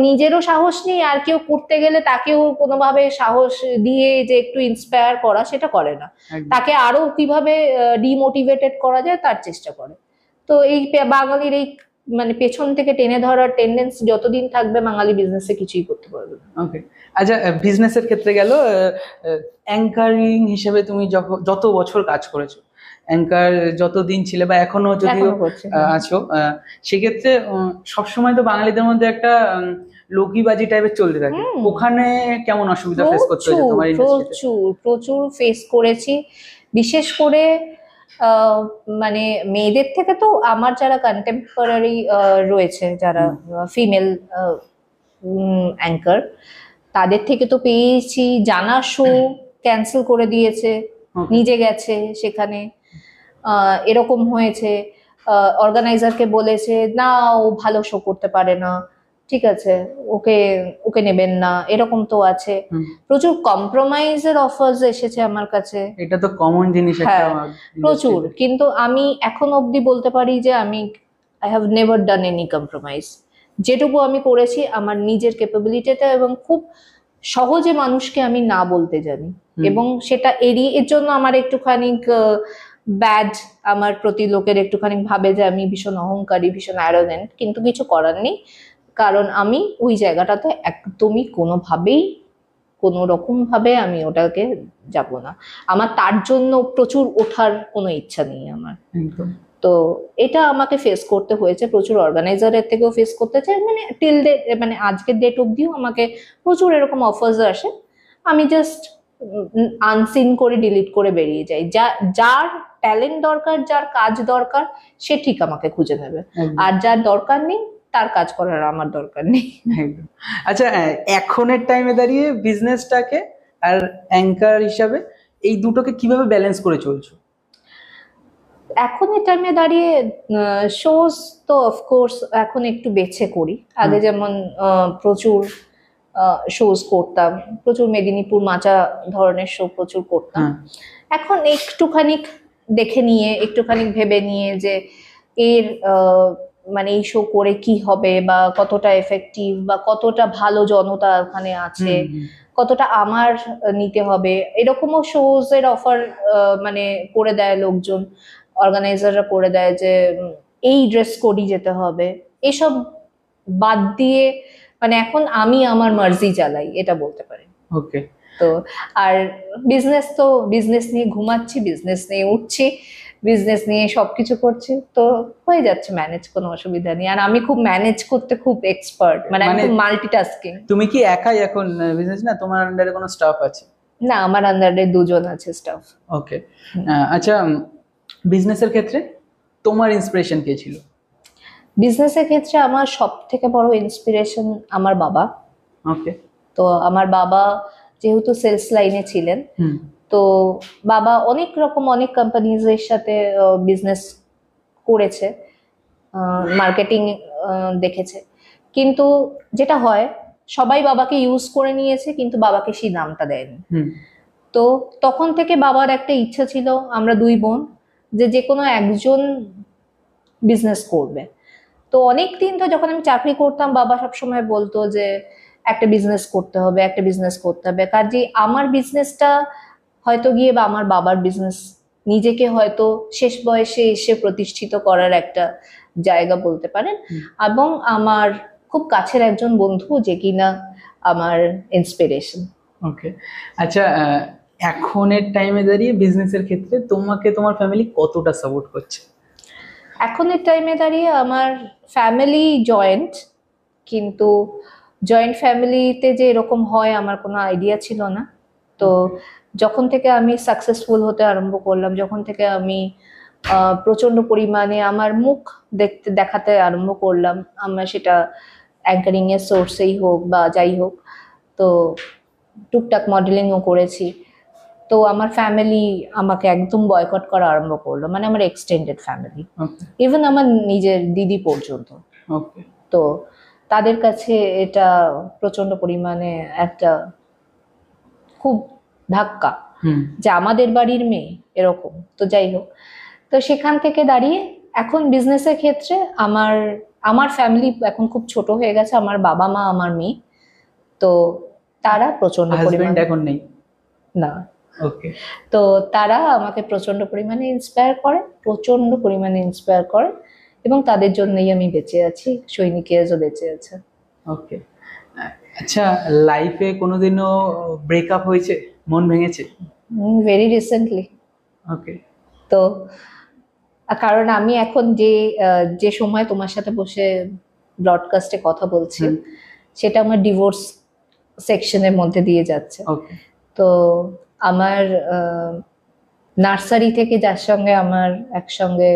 নিজেরও সাহস নেই, আর কেউ করতে গেলে তাকেও কোনোভাবে সাহস দিয়ে যে একটু ইন্সপায়ার করা, সেটা করে না। তাকে আরো কিভাবে ডিমোটিভেটেড করা যায় তার চেষ্টা করে। তো এই বাঙালির এই মানে পেছন থেকে টেনে ধরার টেন্ডেন্সি যতদিন থাকবে, বাঙালি বিজনেসে কিছুই করতে পারবে না। ওকে, আচ্ছা, বিজনেসের ক্ষেত্রে গেল, অ্যাঙ্কারিং হিসেবে তুমি যত বছর কাজ করেছো, অ্যাঙ্কার যতদিন ছিলে বা এখনো যদিও আছো, সেক্ষেত্রে সবসময় তো বাঙালিদের মধ্যে একটা লোকিবাজি টাইপের চলতে থাকে। ওখানে কেমন অসুবিধা ফেস করতে হয়েছে তোমার? প্রচুর ফেস করেছি। বিশেষ করে মানে মেয়েদের থেকে তো আমার যারা কন্টেম্পোরারি রয়েছে, যারা ফিমেল অ্যাঙ্কার, তাদের থেকে তো পেয়েছি। জানা শো ক্যান্সেল করে দিয়েছে, নিজে গেছে সেখানে, এরকম হয়েছে। অর্গানাইজারকে বলেছে না, ও ভালো শো করতে পারে না, ঠিক আছে, ওকে ওকে নেবেন না, এরকম তো আছে। প্রচুর কম্প্রোমাইজের অফার্স এসেছে আমার কাছে। এটা তো কমন জিনিস, প্রচুর। কিন্তু আমি এখন অবধি বলতে পারি যে আমি I have never done any compromise. যেটুকু আমি করেছি আমার নিজের ক্যাপাবিলিটিতে, এবং খুব সহজে মানুষকে আমি না বলতে জানি, এবং সেটা এড়িয়ে, এর জন্য আমার একটুখানি ব্যাড আমার প্রতি লোকের একটুখানি ভাবে যে আমি ভীষণ অহংকারী, ভীষণ অ্যারোগেন্ট, কিন্তু কিছু করার নেই। কারণ আমি ওই জায়গাটাতে একদমই কোনোভাবেই কোনো রকম ভাবে আমি ওটাকে যাব না। আমার তার জন্য প্রচুর ওঠার কোনো ইচ্ছা নেই আমার। তো এটা আমাকে ফেস করতে হয়েছে, প্রচুর অর্গানাইজারের থেকেও ফেস করতে চাই, মানে টিল ডেট, মানে আজকের ডেট অবধিও আমাকে প্রচুর এরকম অফার্স আসে। আমি জাস্ট আনসিন করে ডিলিট করে বেরিয়ে যাই। যার ট্যালেন্ট দরকার, যার কাজ দরকার, সে ঠিক আমাকে খুঁজে নেবে, আর যার দরকার নেই তার কাজ করার আমার দরকার নেই। আচ্ছা, এখনের টাইমে দাঁড়িয়ে বিজনেসটাকে আর অ্যাঙ্কার হিসাবে এই দুটোকে কিভাবে ব্যালেন্স করে চলছো? এখনের টাইমে দাঁড়িয়ে শোজ তো অফকোর্স এখন একটু বেছে করি। আগে যেমন প্রচুর শোজ করতাম, প্রচুর মেদিনীপুর মাচা ধরনের শো প্রচুর করতাম। এখন একটুখানি দেখে নিয়ে, একটুখানি ভেবে নিয়ে যে এর মানে এই শো করে কি হবে, বা কতটা এফেক্টিভ, বা কতটা ভালো জনতা ওখানে আছে, কতটা আমার নিতে হবে, এরকমও শোজ এর অফার মানে করে দেয় লোকজন, অর্গানাইজাররা করে দেয় যে এই ড্রেস কোডই যেতে হবে। এসব বাদ দিয়ে মানে এখন আমি আমার মার্জি চালাই, এটা বলতে পারি। ওকে। তো আর বিজনেস তো বিজনেস নিয়ে ঘুমাচ্ছি, বিজনেস নিয়ে উঠছি, বিজনেস নিয়ে সবকিছু করছি, তো হয়ে যাচ্ছে ম্যানেজ, কোনো অসুবিধা নেই। আর আমি খুব ম্যানেজ করতে খুব এক্সপার্ট, মানে আমি খুব মাল্টিটাস্কিং। তুমি কি একাই এখন বিজনেস, না তোমার আন্ডারে কোনো স্টাফ আছে? না, আমার আন্ডারে 2 জন আছে স্টাফ। ওকে। আচ্ছা, বিজনেসের ক্ষেত্রে তোমার ইন্সপিরেশন কে ছিল? বিজনেসের ক্ষেত্রে আমার সব থেকে বড় ইন্সপিরেশন আমার বাবা। ওকে। তো আমার বাবা যেহেতু সেলস লাইনে ছিলেন, তো বাবা অনেক রকম অনেক কোম্পানিজের সাথে বিজনেস করেছে, মার্কেটিং দেখেছে। কিন্তু যেটা হয়, সবাই বাবাকে ইউজ করে নিয়েছে, কিন্তু বাবাকে সেই নামটা দেয়নি। তো তখন থেকে বাবার একটা ইচ্ছা ছিল, আমরা 2 বোন, যে কোনো একজন বিজনেস করবে। তো অনেক দিন তো যখন আমি চাকরি করতাম, বাবা সবসময় বলতো যে একটা বিজনেস করতে হবে, একটা বিজনেস করতে হবে। কাজে আমার বিজনেসটা হয়তো গিয়ে, বা আমার বাবার বিজনেস নিজেকে হয়তো শেষ বয়সে এসে প্রতিষ্ঠিত করার একটা জায়গা বলতে পারেন। এবং আমার খুব কাছের একজন বন্ধু, যে কিনা আমার ইন্সপিরেশন। ওকে, আচ্ছা, এখনের টাইমে দাঁড়িয়ে বিজনেসের ক্ষেত্রে তোমাকে তোমার ফ্যামিলি কতটা সাপোর্ট করছে? এখনের টাইমে দাঁড়িয়ে আমার ফ্যামিলি জয়েন্ট, কিন্তু জয়েন্ট ফ্যামিলিতে যে এরকম হয় আমার কোনো আইডিয়া ছিল না। তো যখন থেকে আমি সাকসেসফুল হতে আরম্ভ করলাম, যখন থেকে আমি প্রচন্ড পরিমাণে আমার মুখ দেখাতে আরম্ভ করলাম, আমার সেটা অ্যাঙ্কারিং এর সোর্সেই হোক বা যাই হোক, তো টুকটাক মডেলিংও করেছি, তো আমার ফ্যামিলি আমাকে একদম বয়কট করা আরম্ভ করলো, মানে আমার এক্সটেন্ডেড ফ্যামিলি, ইভেন আমার নিজের দিদি পর্যন্ত। তো তাদের কাছে এটা প্রচন্ড পরিমাণে একটা খুব ধাক্কা, যে আমাদের বাড়ির মেয়ে এরকম। তো যাই হোক, তো সেখান থেকে দাঁড়িয়ে এখন বিজনেসের ক্ষেত্রে আমার আমার ফ্যামিলি এখন খুব ছোট হয়ে গেছে, আমার বাবা মা আমার মেয়ে, তো তারা প্রচন্ড পরিমাণে এখন নেই না। ওকে, তো তারা আমাকে প্রচন্ড পরিমাণে ইন্সপায়ার করে এবং তাদের জন্যই আমি বেঁচে আছি, সৈনিক কেয়ারও বেঁচে আছে। ওকে, আচ্ছা, লাইফে কোনোদিনও ব্রেকআপ হয়েছে, মন ভেঙেছে? Very recently. ওকে, তো কারণ আমি এখন যে সময় তোমার সাথে বসে ব্রডকাস্টে কথা বলছি, সেটা আমার ডিভোর্স সেকশনের মধ্যে দিয়ে যাচ্ছে। ওকে, তো আমার নার্সারি থেকে যার সঙ্গে আমার একসঙ্গে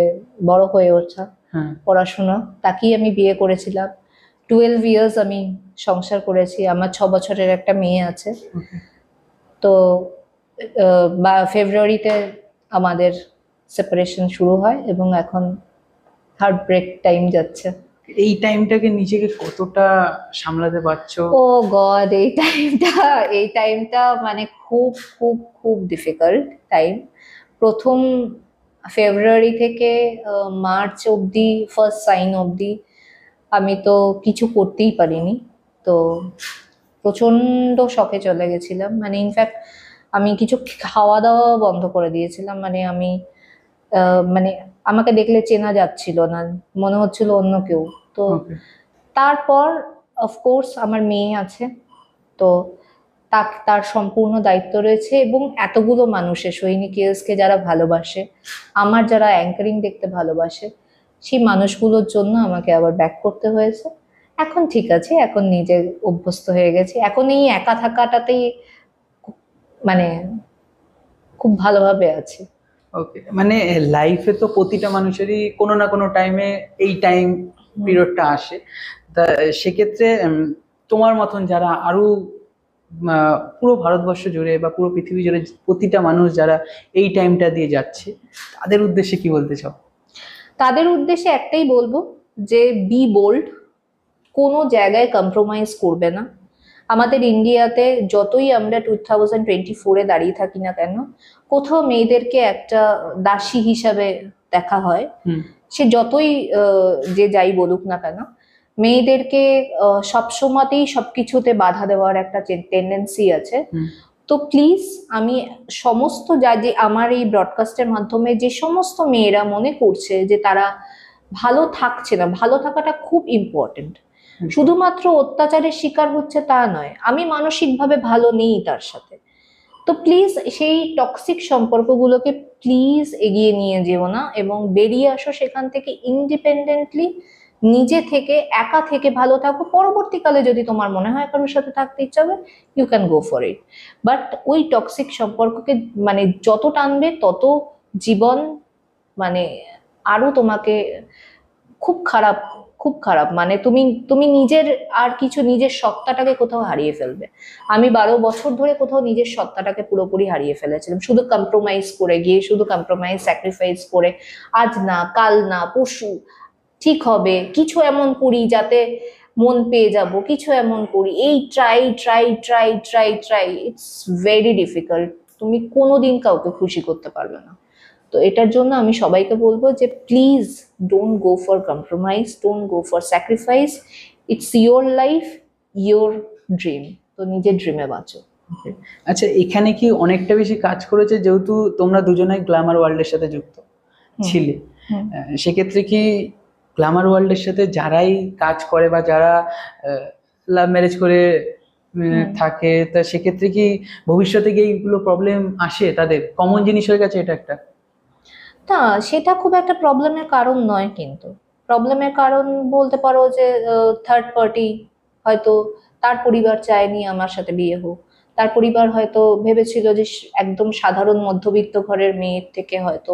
বড় হয়ে ওঠা পড়াশোনা, তাকেই আমি বিয়ে করেছিলাম। 12 ইয়ার্স আমি সংসার করেছি, আমার 6 বছরের একটা মেয়ে আছে। তো ফেব্রুয়ারিতে আমাদের সেপারেশন শুরু হয় এবং এখন হার্ট ব্রেক টাইম যাচ্ছে। এই টাইমটাকে নিজেকে কতটা সামলাতে পারছো? ও গড, এই টাইমটা মানে খুব খুব খুব ডিফিকাল্ট টাইম। প্রথম ফেব্রুয়ারি থেকে মার্চ অবধি, ফার্স্ট সাইন অবধি আমি তো কিছু করতেই পারিনি। তো প্রচন্ড শকে চলে গেছিলাম, মানে ইনফ্যাক্ট আমি কিছু খাওয়া দাওয়া বন্ধ করে দিয়েছিলাম। মানে আমি মানে আমাকে দেখলে চেনা যাচ্ছিল না, মনে হচ্ছিল অন্য কেউ। তো তারপর অফকোর্স আমার মেয়ে আছে, তো তার সম্পূর্ণ দায়িত্ব রয়েছে, এবং এতগুলো মানুষের, সৈনিক কেয়ার্সকে যারা ভালোবাসে, আমার যারা অ্যাঙ্কারিং দেখতে ভালোবাসে, সেই মানুষগুলোর জন্য আমাকে আবার ব্যাক করতে হয়েছে। এখন ঠিক আছে, এখন নিজে অভ্যস্ত হয়ে গেছি, এখন এই একা থাকাটাতেই মানে খুব ভালোভাবে আছি। ওকে, মানে লাইফে তো প্রতিটা মানুষেরই কোনো না কোনো টাইমে এই টাইম পিরিয়ডটা আসে। তা সেক্ষেত্রে তোমার মতন যারা আরো পুরো ভারতবর্ষ জুড়ে বা পুরো পৃথিবী জুড়ে প্রতিটা মানুষ যারা এই টাইমটা দিয়ে যাচ্ছে, তাদের উদ্দেশ্যে কি বলতে চাও? তাদের উদ্দেশ্যে একটাই বলবো, যে বি বোল্ড, কোনো জায়গায় কম্প্রোমাইজ করবে না। আমাদের ইন্ডিয়াতে যতই আমরা 2024-এ দাঁড়িয়ে থাকি না কেন, কোথাও মেয়েদেরকে একটা দাসী হিসাবে দেখা হয়। সে যতই যে যাই বলুক না কেন, মেয়েদেরকে সবসময়তেই সবকিছুতে বাধা দেওয়ার একটা টেন্ডেন্সি আছে। তো প্লিজ, আমি সমস্ত যে আমার এই ব্রডকাস্টের মাধ্যমে যে সমস্ত মেয়েরা মনে করছে যে তারা ভালো থাকছে না, ভালো থাকাটা খুব ইম্পর্টেন্ট। শুধুমাত্র অত্যাচারের শিকার হচ্ছে তা নয়, আমি মানসিকভাবে ভালো নেই তার সাথে। তো প্লিজ সেই টক্সিক সম্পর্কগুলোকে প্লিজ এগিয়ে নিয়ে যেও না, এবং বেরিয়ে আসো সেখান থেকে ইন্ডিপেন্ডেন্টলি, নিজে থেকে, একা থেকে ভালো থাকো। পরবর্তীকালে যদি তোমার মনে হয় কারোর সাথে থাকতে ইচ্ছা হবে, you can go for it, but ওই টক্সিক সম্পর্ককে মানে যত টানবে তত জীবন মানে আরো তোমাকে খুব খারাপ, খুব খারাপ, মানে তুমি নিজের আর কিছু, নিজের সত্তাটাকে কোথাও হারিয়ে ফেলবে। আমি 12 বছর ধরে কোথাও নিজের সত্তাটাকে পুরোপুরি হারিয়ে ফেলেছিলাম, শুধু কম্প্রোমাইজ করে গিয়ে, শুধু কম্প্রোমাইজ স্যাক্রিফাইস করে, আজ না কাল না পরশু ঠিক হবে, কিছু এমন করি যাতে মন পেয়ে যাব, কিছু এমন করি, এই try try try try try, it's very difficult. তুমি কোনোদিন কাউকে খুশি করতে পারবে না। তো এটার জন্য আমি সবাইকে বলবো যে please don't go for compromise, don't go for sacrifice, it's your life, your dream. তো নিজের ড্রিমে বাঁচো। আচ্ছা, এখানে কি অনেকটা বেশি কাজ করেছে, যেহেতু তোমরা দুজনেই গ্ল্যামার ওয়ার্ল্ডের সাথে যুক্ত ছিলে, সেক্ষেত্রে কি গ্ল্যামার ওয়ার্ল্ডের সাথে যারাই কাজ করে বা যারা লাভ ম্যারেজ করে থাকে, তা সেক্ষেত্রে কি ভবিষ্যতে গিয়ে এইগুলো প্রবলেম আসে তাদের? কমন জিনিস হয়ে গেছে এটা একটা। না, সেটা খুব একটা প্রবলেমের কারণ নয়, কিন্তু প্রবলেমের কারণ বলতে পারো যে থার্ড পার্টি হয়তো তার পরিবার চায়নি আমার সাথে বিয়ে হোক, তার পরিবার হয়তো ভেবেছিল যে একদম সাধারণ মধ্যবিত্ত ঘরের মেয়ের থেকে হয়তো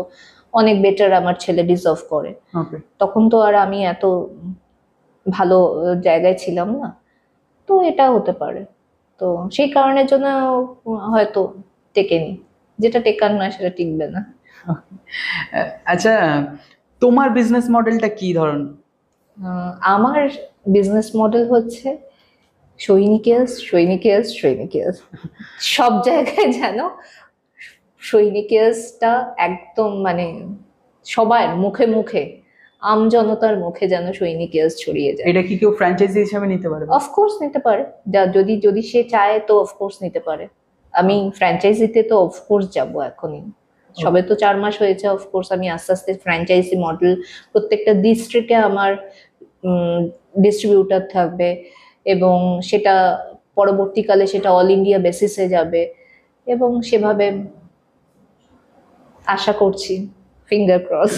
অনেক বেটার আমার ছেলে ডিজার্ভ করে। ওকে। তখন তো আর আমি এত ভালো জায়গায় ছিলাম না, তো এটা হতে পারে। তো সেই কারণের জন্য হয়তো টেকেনি, যেটা টেকার নয় সেটা টিকবে না। আচ্ছা, তোমার বিজনেস মডেলটা কি ধরন? আমার বিজনেস মডেল হচ্ছে সৈনিকেস সৈনিকেস সৈনিকেস, সব জায়গায় যেন সৈনিকেসটা একদম মানে সবার মুখে মুখে, আমজনতার মুখে যেন সৈনিকেস ছড়িয়ে যায়। এটা কি কেউ ফ্র্যাঞ্চাইজি হিসাবে নিতে পারে? অফকোর্স নিতে পারে, যদি যদি সে চায় তো অফকোর্স নিতে পারে। আমি ফ্র্যাঞ্চাইজিতে তো অফকোর্স যাব এখনই, সবে তো 4 মাস হয়েছে। অফকোর্স আমি আস্তে আস্তে ফ্র্যাঞ্চাইজি মডেল, প্রত্যেকটা ডিস্ট্রিক্টে আমার ডিস্ট্রিবিউটর থাকবে এবং সেটা পরবর্তীকালে সেটা অল ইন্ডিয়া বেসিসে যাবে এবং সেভাবে আশা করছি, ফিঙ্গার ক্রস।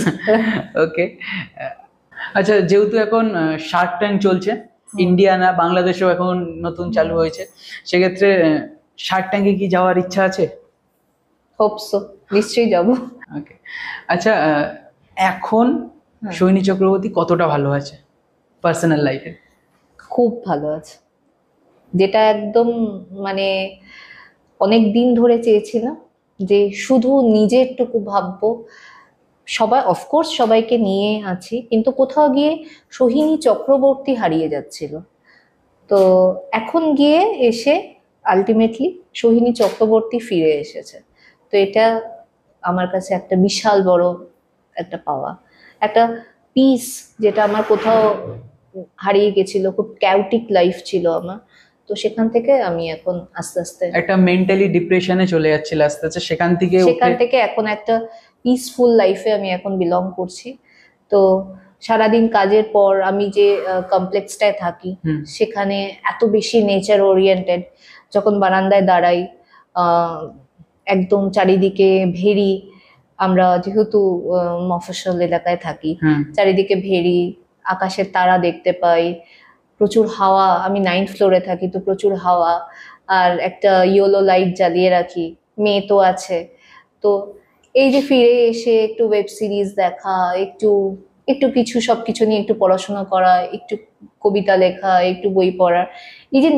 ওকে। আচ্ছা, যেহেতু এখন শার্ক ট্যাঙ্ক চলছে, ইন্ডিয়া না বাংলাদেশেও এখন নতুন চালু হয়েছে, সেক্ষেত্রে শার্ক ট্যাঙ্কে কি যাওয়ার ইচ্ছা আছে? হোপসো, নিশ্চয়ই যাব। ওকে। আচ্ছা, এখন সৈনী চক্রবর্তী কতটা ভালো আছে পার্সোনাল লাইফে? খুব ভালো আছে, যেটা একদম মানে অনেক দিন ধরে চেয়েছিলাম যে শুধু নিজেরটুকু ভাববো। সবাই অফকোর্স সবাইকে নিয়ে আছি, কিন্তু কোথাও গিয়ে সোহিনী চক্রবর্তী হারিয়ে যাচ্ছিল। তো এখন গিয়ে এসে আলটিমেটলি সোহিনী চক্রবর্তী ফিরে এসেছে। তো এটা আমার কাছে একটা বিশাল বড় একটা পাওয়া, একটা পিস, যেটা আমার কোথাও হারিয়ে গেছিল। খুব ক্যাওটিক লাইফ ছিল আমার, তো সেখান থেকে আমি এখন আস্তে আস্তে একটা মেন্টালি ডিপ্রেশনে চলে যাচ্ছিল আস্তে আস্তে, সেখান থেকে এখন একটা পিসফুল লাইফে আমি এখন বিলং করছি। তো সারাদিন কাজের পর আমি যে কমপ্লেক্সটায় থাকি সেখানে এত বেশি নেচার ওরিয়েন্টেড, যখন বারান্দায় দাঁড়াই একদম চারিদিকে ভেরি, আমরা যেহেতু মফস্বল এলাকায় থাকি, চারিদিকে ভেরি, আকাশের তারা দেখতে পাই, প্রচুর হাওয়া। আমি 9th ফ্লোরে থাকি, তো প্রচুর হাওয়া, আর একটা ইয়েলো লাইট জ্বালিয়ে রাখি, মেয়ে তো আছে। তো এই যে ফিরে এসে একটু ওয়েব সিরিজ দেখা, একটু একটু কিছু সবকিছু নিয়ে একটু পড়াশোনা করা, একটু কবিতা লেখা, একটু বই পড়া, এই যে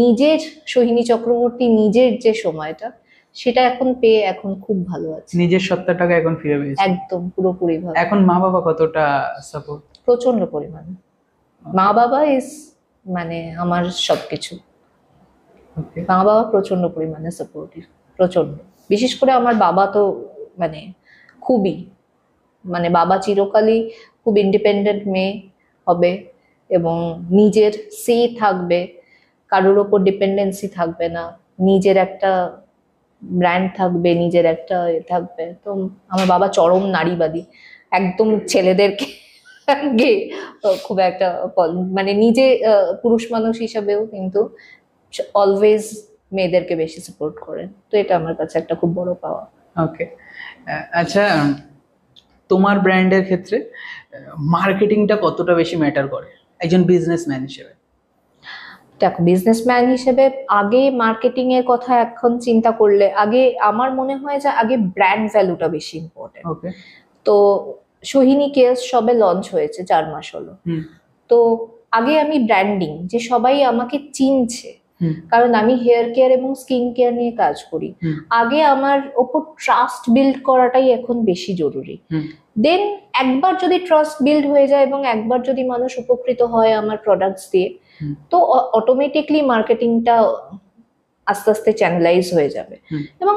নিজের সোহিনী চক্রবর্তী নিজের যে সময়টা, সেটা এখন পেয়ে এখন খুব ভালো আছে। নিজের সত্তাটাকে এখন ফিরে পেয়েছে একদম পুরোপুরি ভালো। এখন মা বাবা কতটা সাপোর্ট? প্রচন্ড পরিমাণে। মা বাবা ইজ মানে আমার সবকিছু। মা বাবা প্রচন্ড পরিমাণে সাপোর্টিভ, প্রচন্ড। বিশেষ করে আমার বাবা তো মানে খুবই, মানে বাবা চিরকালই খুব ইন্ডিপেন্ডেন্ট মেয়ে হবে এবং নিজের সে থাকবে, কারোর ওপর ডিপেন্ডেন্সি থাকবে না, নিজের একটা ব্র্যান্ড থাকবে, নিজের একটা থাকবে। তো আমার বাবা চরম নারীবাদী, একদম ছেলেদেরকে খুব একটা মানে নিজে পুরুষ মানুষ হিসাবেও কিন্তু অলওয়েজ মেয়েদেরকে বেশি সাপোর্ট করেন। তো এটা আমার কাছে একটা খুব বড় পাওয়া। ওকে। আচ্ছা, তোমার ব্র্যান্ডের ক্ষেত্রে মার্কেটিংটা কতটা বেশি ম্যাটার করে একজন বিজনেসম্যান হিসেবে? দেখো, বিজনেসম্যান হিসেবে আগে মার্কেটিং এর কথা এখন চিন্তা করলে আগে আমার মনে হয় যে আগে ব্র্যান্ড ভ্যালুটা বেশি ইম্পর্টেন্ট। ওকে। তো সোহিনী কেয়ার সবে লঞ্চ হয়েছে 4 মাস হলো। তো আগে আমি ব্র্যান্ডিং, যে সবাই আমাকে চিনছে, কারণ আমি হেয়ার কেয়ার এবং স্কিন কেয়ার নিয়ে কাজ করি, আগে আমার ওপর ট্রাস্ট বিল্ড করাটাই এখন বেশি জরুরি। দেন একবার যদি ট্রাস্ট বিল্ড হয়ে যায় এবং একবার যদি মানুষ উপকৃত হয় আমার প্রোডাক্টস দিয়ে, তো অটোমেটিকলি মার্কেটিংটা আস্তে আস্তে চ্যানেলাইজ হয়ে যাবে। এবং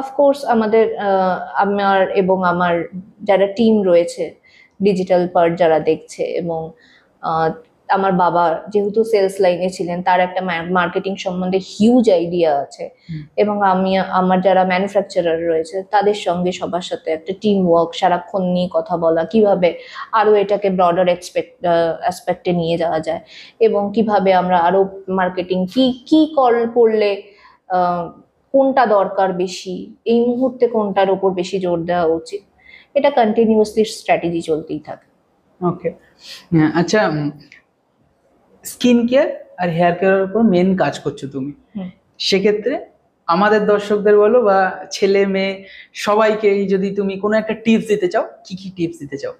অফকোর্স আমাদের আমার এবং আমার যারা টিম রয়েছে, ডিজিটাল পার্ট যারা দেখছে এবং আমার বাবা যেহেতু সেলস লাইনে ছিলেন, তার একটা মার্কেটিং সম্বন্ধে হিউজ আইডিয়া আছে। এবং আমি আমার যারা ম্যানুফ্যাকচারার রয়েছে তাদের সঙ্গে সবার সাথে একটা টিম ওয়ার্ক, সারাক্ষণ নিয়ে কথা বলা, কিভাবে আরো এটাকে ব্রডার অ্যাসপেক্টে নিয়ে যাওয়া যায়, এবং কিভাবে আমরা আরো মার্কেটিং কি কি করলে কোনটা দরকার বেশি, এই মুহূর্তে কোনটার উপর বেশি জোর দেওয়া উচিত, এটা কন্টিনিউয়াসলি স্ট্র্যাটেজি চলতেই থাকে। ওকে, আচ্ছা, স্কিন কেয়ার আর হেয়ার কেয়ারের উপর মেন কাজ করছো তুমি। সেক্ষেত্রে আমাদের দর্শকদের বলো বা ছেলে মেয়ে সবাইকে যদি তুমি কোনো একটা টিপস দিতে চাও, কি কি টিপস দিতে চাও?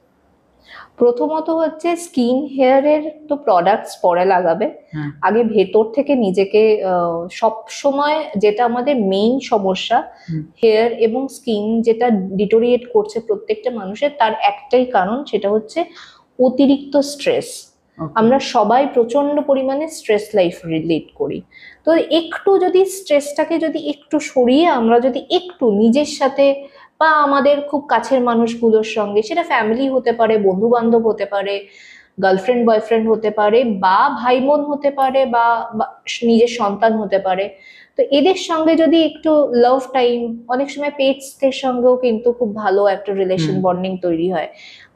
প্রথমত হচ্ছে স্কিন হেয়ারের তো প্রোডাক্টস পরে লাগাবে, আগে ভেতর থেকে নিজেকে সব সময়, যেটা আমাদের মেইন সমস্যা হেয়ার এবং স্কিন যেটা ডিটোরিয়েট করছে প্রত্যেকটা মানুষের, তার একটাই কারণ, সেটা হচ্ছে অতিরিক্ত স্ট্রেস। আমরা সবাই প্রচন্ড পরিমাণে স্ট্রেস লাইফ লিড করি। তো একটু যদি স্ট্রেসটাকে যদি একটু সরিয়ে আমরা যদি একটু নিজের সাথে বা আমাদের খুব কাছের মানুষগুলোর সঙ্গে, সেটা ফ্যামিলি হতে পারে, বন্ধু বান্ধব হতে পারে, গার্লফ্রেন্ড বয়ফ্রেন্ড হতে পারে, বা ভাই বোন হতে পারে, বা নিজের সন্তান হতে পারে, তো এদের সঙ্গে যদি একটু লাভ টাইম, অনেক সময় পেটসদের সঙ্গেও কিন্তু খুব ভালো একটা রিলেশন বন্ডিং তৈরি হয়।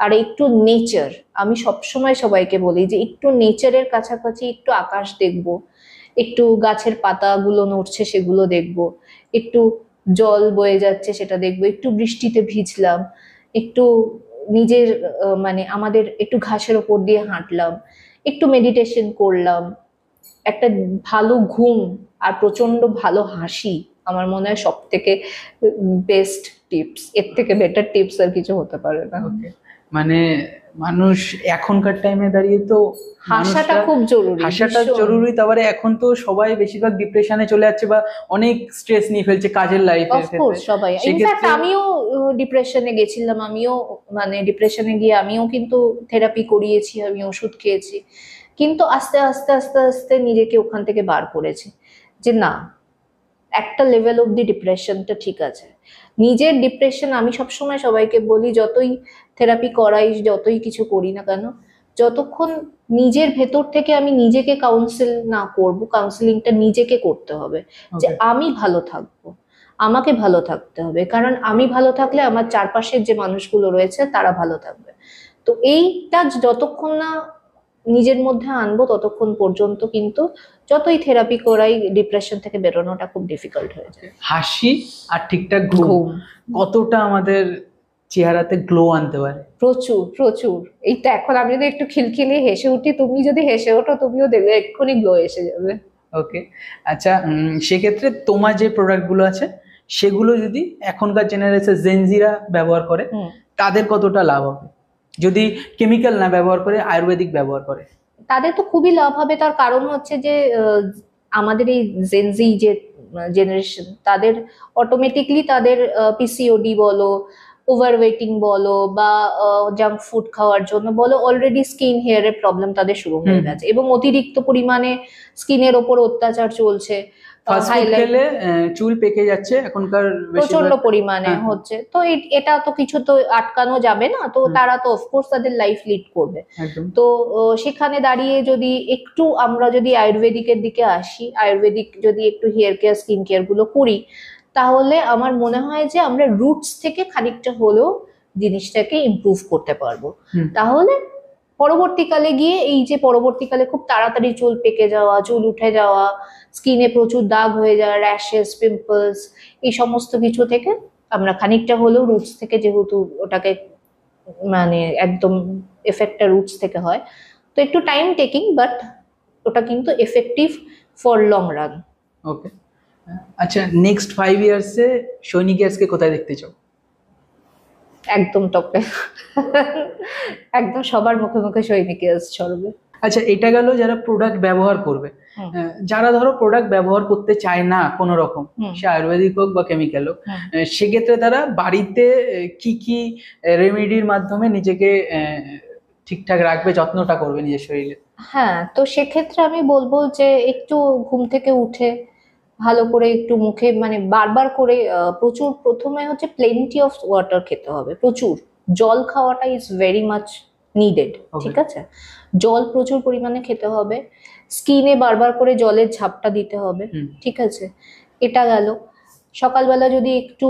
আর একটু নেচার, আমি সবসময় সবাইকে বলি যে একটু নেচারের কাছাকাছি, একটু আকাশ দেখবো, একটু গাছের পাতাগুলো নড়ছে সেগুলো দেখবো, একটু জল বয়ে যাচ্ছে সেটা দেখবো, একটু বৃষ্টিতে ভিজলাম, একটু নিজের মানে আমাদের একটু ঘাসের ওপর দিয়ে হাঁটলাম, একটু মেডিটেশন করলাম, একটা ভালো ঘুম আর প্রচন্ড ভালো হাসি আমার মনে হয় সব থেকে বেস্ট টিপস। এর থেকে বেটার টিপস আর কিছু হতে পারে না। মানে মানুষ এখনকার টাইমে দাঁড়িয়ে তো হাসাটা খুব জরুরি, হাসাটা জরুরি। তারপরে এখন তো সবাই বেশিরভাগ ডিপ্রেশনে চলে যাচ্ছে বা অনেক স্ট্রেস নিয়ে ফেলছে কাজের লাইফে। অফকোর্স সবাই, ইনফ্যাক্ট আমিও ডিপ্রেশনে গেছিলাম, আমিও মানে ডিপ্রেশনে গিয়ে আমিও কিন্তু থেরাপি করিয়েছি, আমি ওষুধ খেয়েছি, কিন্তু আস্তে আস্তে আস্তে আস্তে নিজেকে ওখান থেকে বার করেছি যে না, একটা লেভেল অব্দি ডিপ্রেশনটা ঠিক আছে। নিজের ডিপ্রেশন, আমি সবসময় সবাইকে বলি, যতই থেরাপি করাই, যতই কিছু করি না কেন, যতক্ষণ নিজের ভেতর থেকে আমি নিজেকে কাউন্সিল না করব, কাউন্সিলিংটা নিজেকে করতে হবে, যে আমি ভালো থাকবো, আমাকে ভালো থাকতে হবে, কারণ আমি ভালো থাকলে আমার চারপাশের যে মানুষগুলো রয়েছে তারা ভালো থাকবে। তো এইটা যতক্ষণ না নিজের মধ্যে আনবো ততক্ষণ পর্যন্ত কিন্তু যতই থেরাপি করাই ডিপ্রেশন থেকে বেরোনোটা খুব ডিফিকাল্ট হয়ে যায়। হাসি আর ঠিকঠাক ঘুম কতটা আমাদের চেহারাতে গ্লো আনতে পারে? প্রচুর প্রচুর। এইটা এখন আমি যদি একটু খিলখিলিয়ে হেসে উঠি, তুমি যদি হেসে ওঠো, তুমিও দেখবে এক্ষুনি গ্লো এসে যাবে। ওকে, আচ্ছা, সেক্ষেত্রে তোমার যে প্রোডাক্ট গুলো আছে সেগুলো যদি এখনকার জেনারেশন জেনজিরা ব্যবহার করে, তাদের কতটা লাভ হবে যদি কেমিক্যাল না ব্যবহার করে আয়ুর্বেদিক ব্যবহার করে? তাদের তো খুবই লাভ হবে। তার কারণ হচ্ছে যে আমাদের এই জেনজি যে জেনারেশন, তাদের অটোমেটিকলি তাদের পিসিওডি বলো, ওভারওয়েটিং বলো, বা জাঙ্ক ফুড খাওয়ার জন্য বলো, অলরেডি স্কিন হেয়ারের প্রবলেম তাদের শুরু হয়ে গেছে, এবং অতিরিক্ত পরিমাণে স্কিনের ওপর অত্যাচার চলছে। চুল পেকে যাচ্ছে এখনকার প্রচন্ড পরিমাণে হচ্ছে। তো এটা তো কিছু তো আটকানো যাবে না, তো তারা তো অফকোর্স তাদের লাইফ লিড করবে। তো সেখানে দাঁড়িয়ে যদি একটু আমরা যদি আয়ুর্বেদিকের দিকে আসি, আয়ুর্বেদিক যদি একটু হেয়ার কেয়ার স্কিন কেয়ার গুলো করি, তাহলে আমার মনে হয় যে আমরা রুটস থেকে খানিকটা হলেও জিনিসটাকে ইমপ্রুভ করতে পারবো। তাহলে পরবর্তীকালে গিয়ে এই যে পরবর্তীকালে খুব তাড়াতাড়ি চুল পেকে যাওয়া, চুল উঠে যাওয়া, স্কিনে প্রচুর দাগ হয়ে যাওয়া, র্যাশেস, পিম্পলস, এই সমস্ত কিছু থেকে আমরা খানিকটা হলেও রুটস থেকে, যেহেতু ওটাকে মানে একদম এফেক্টটা রুটস থেকে হয়, তো একটু টাইম টেকিং, বাট ওটা কিন্তু এফেক্টিভ ফর লং রান। ওকে, আচ্ছা, নেক্সট 5 ইয়ার্সে সৈনিক গ্যাসকে কোথায় দেখতে চাও? একদম টপে, একদম সবার মুখে মুখে সৈনিক গ্যাস ছড়বে। আচ্ছা, এটা গেল যারা প্রোডাক্ট ব্যবহার করবে। যারা ধরো প্রোডাক্ট ব্যবহার করতে চায় না কোনো রকম, সে আয়ুর্বেদিক হোক বা কেমিক্যাল হোক, সেক্ষেত্রে তারা বাড়িতে কি কি রেমেডির মাধ্যমে নিজেকে ঠিকঠাক রাখবে, যত্নটা করবে নিজের শরীরে? হ্যাঁ, তো সেক্ষেত্রে আমি বলবো যে একটু ঘুম থেকে উঠে ভালো করে একটু মুখে মানে বারবার করে প্রচুর, প্রথমে হচ্ছে প্লেন্টি অফ ওয়াটার খেতে হবে, প্রচুর জল খাওয়াটা is very much needed. Okay. ঠিক আছে, জল প্রচুর পরিমাণে খেতে হবে, স্কিনে বারবার করে জলের ঝাপটা দিতে হবে। ঠিক আছে, এটা গেল। সকালবেলা যদি একটু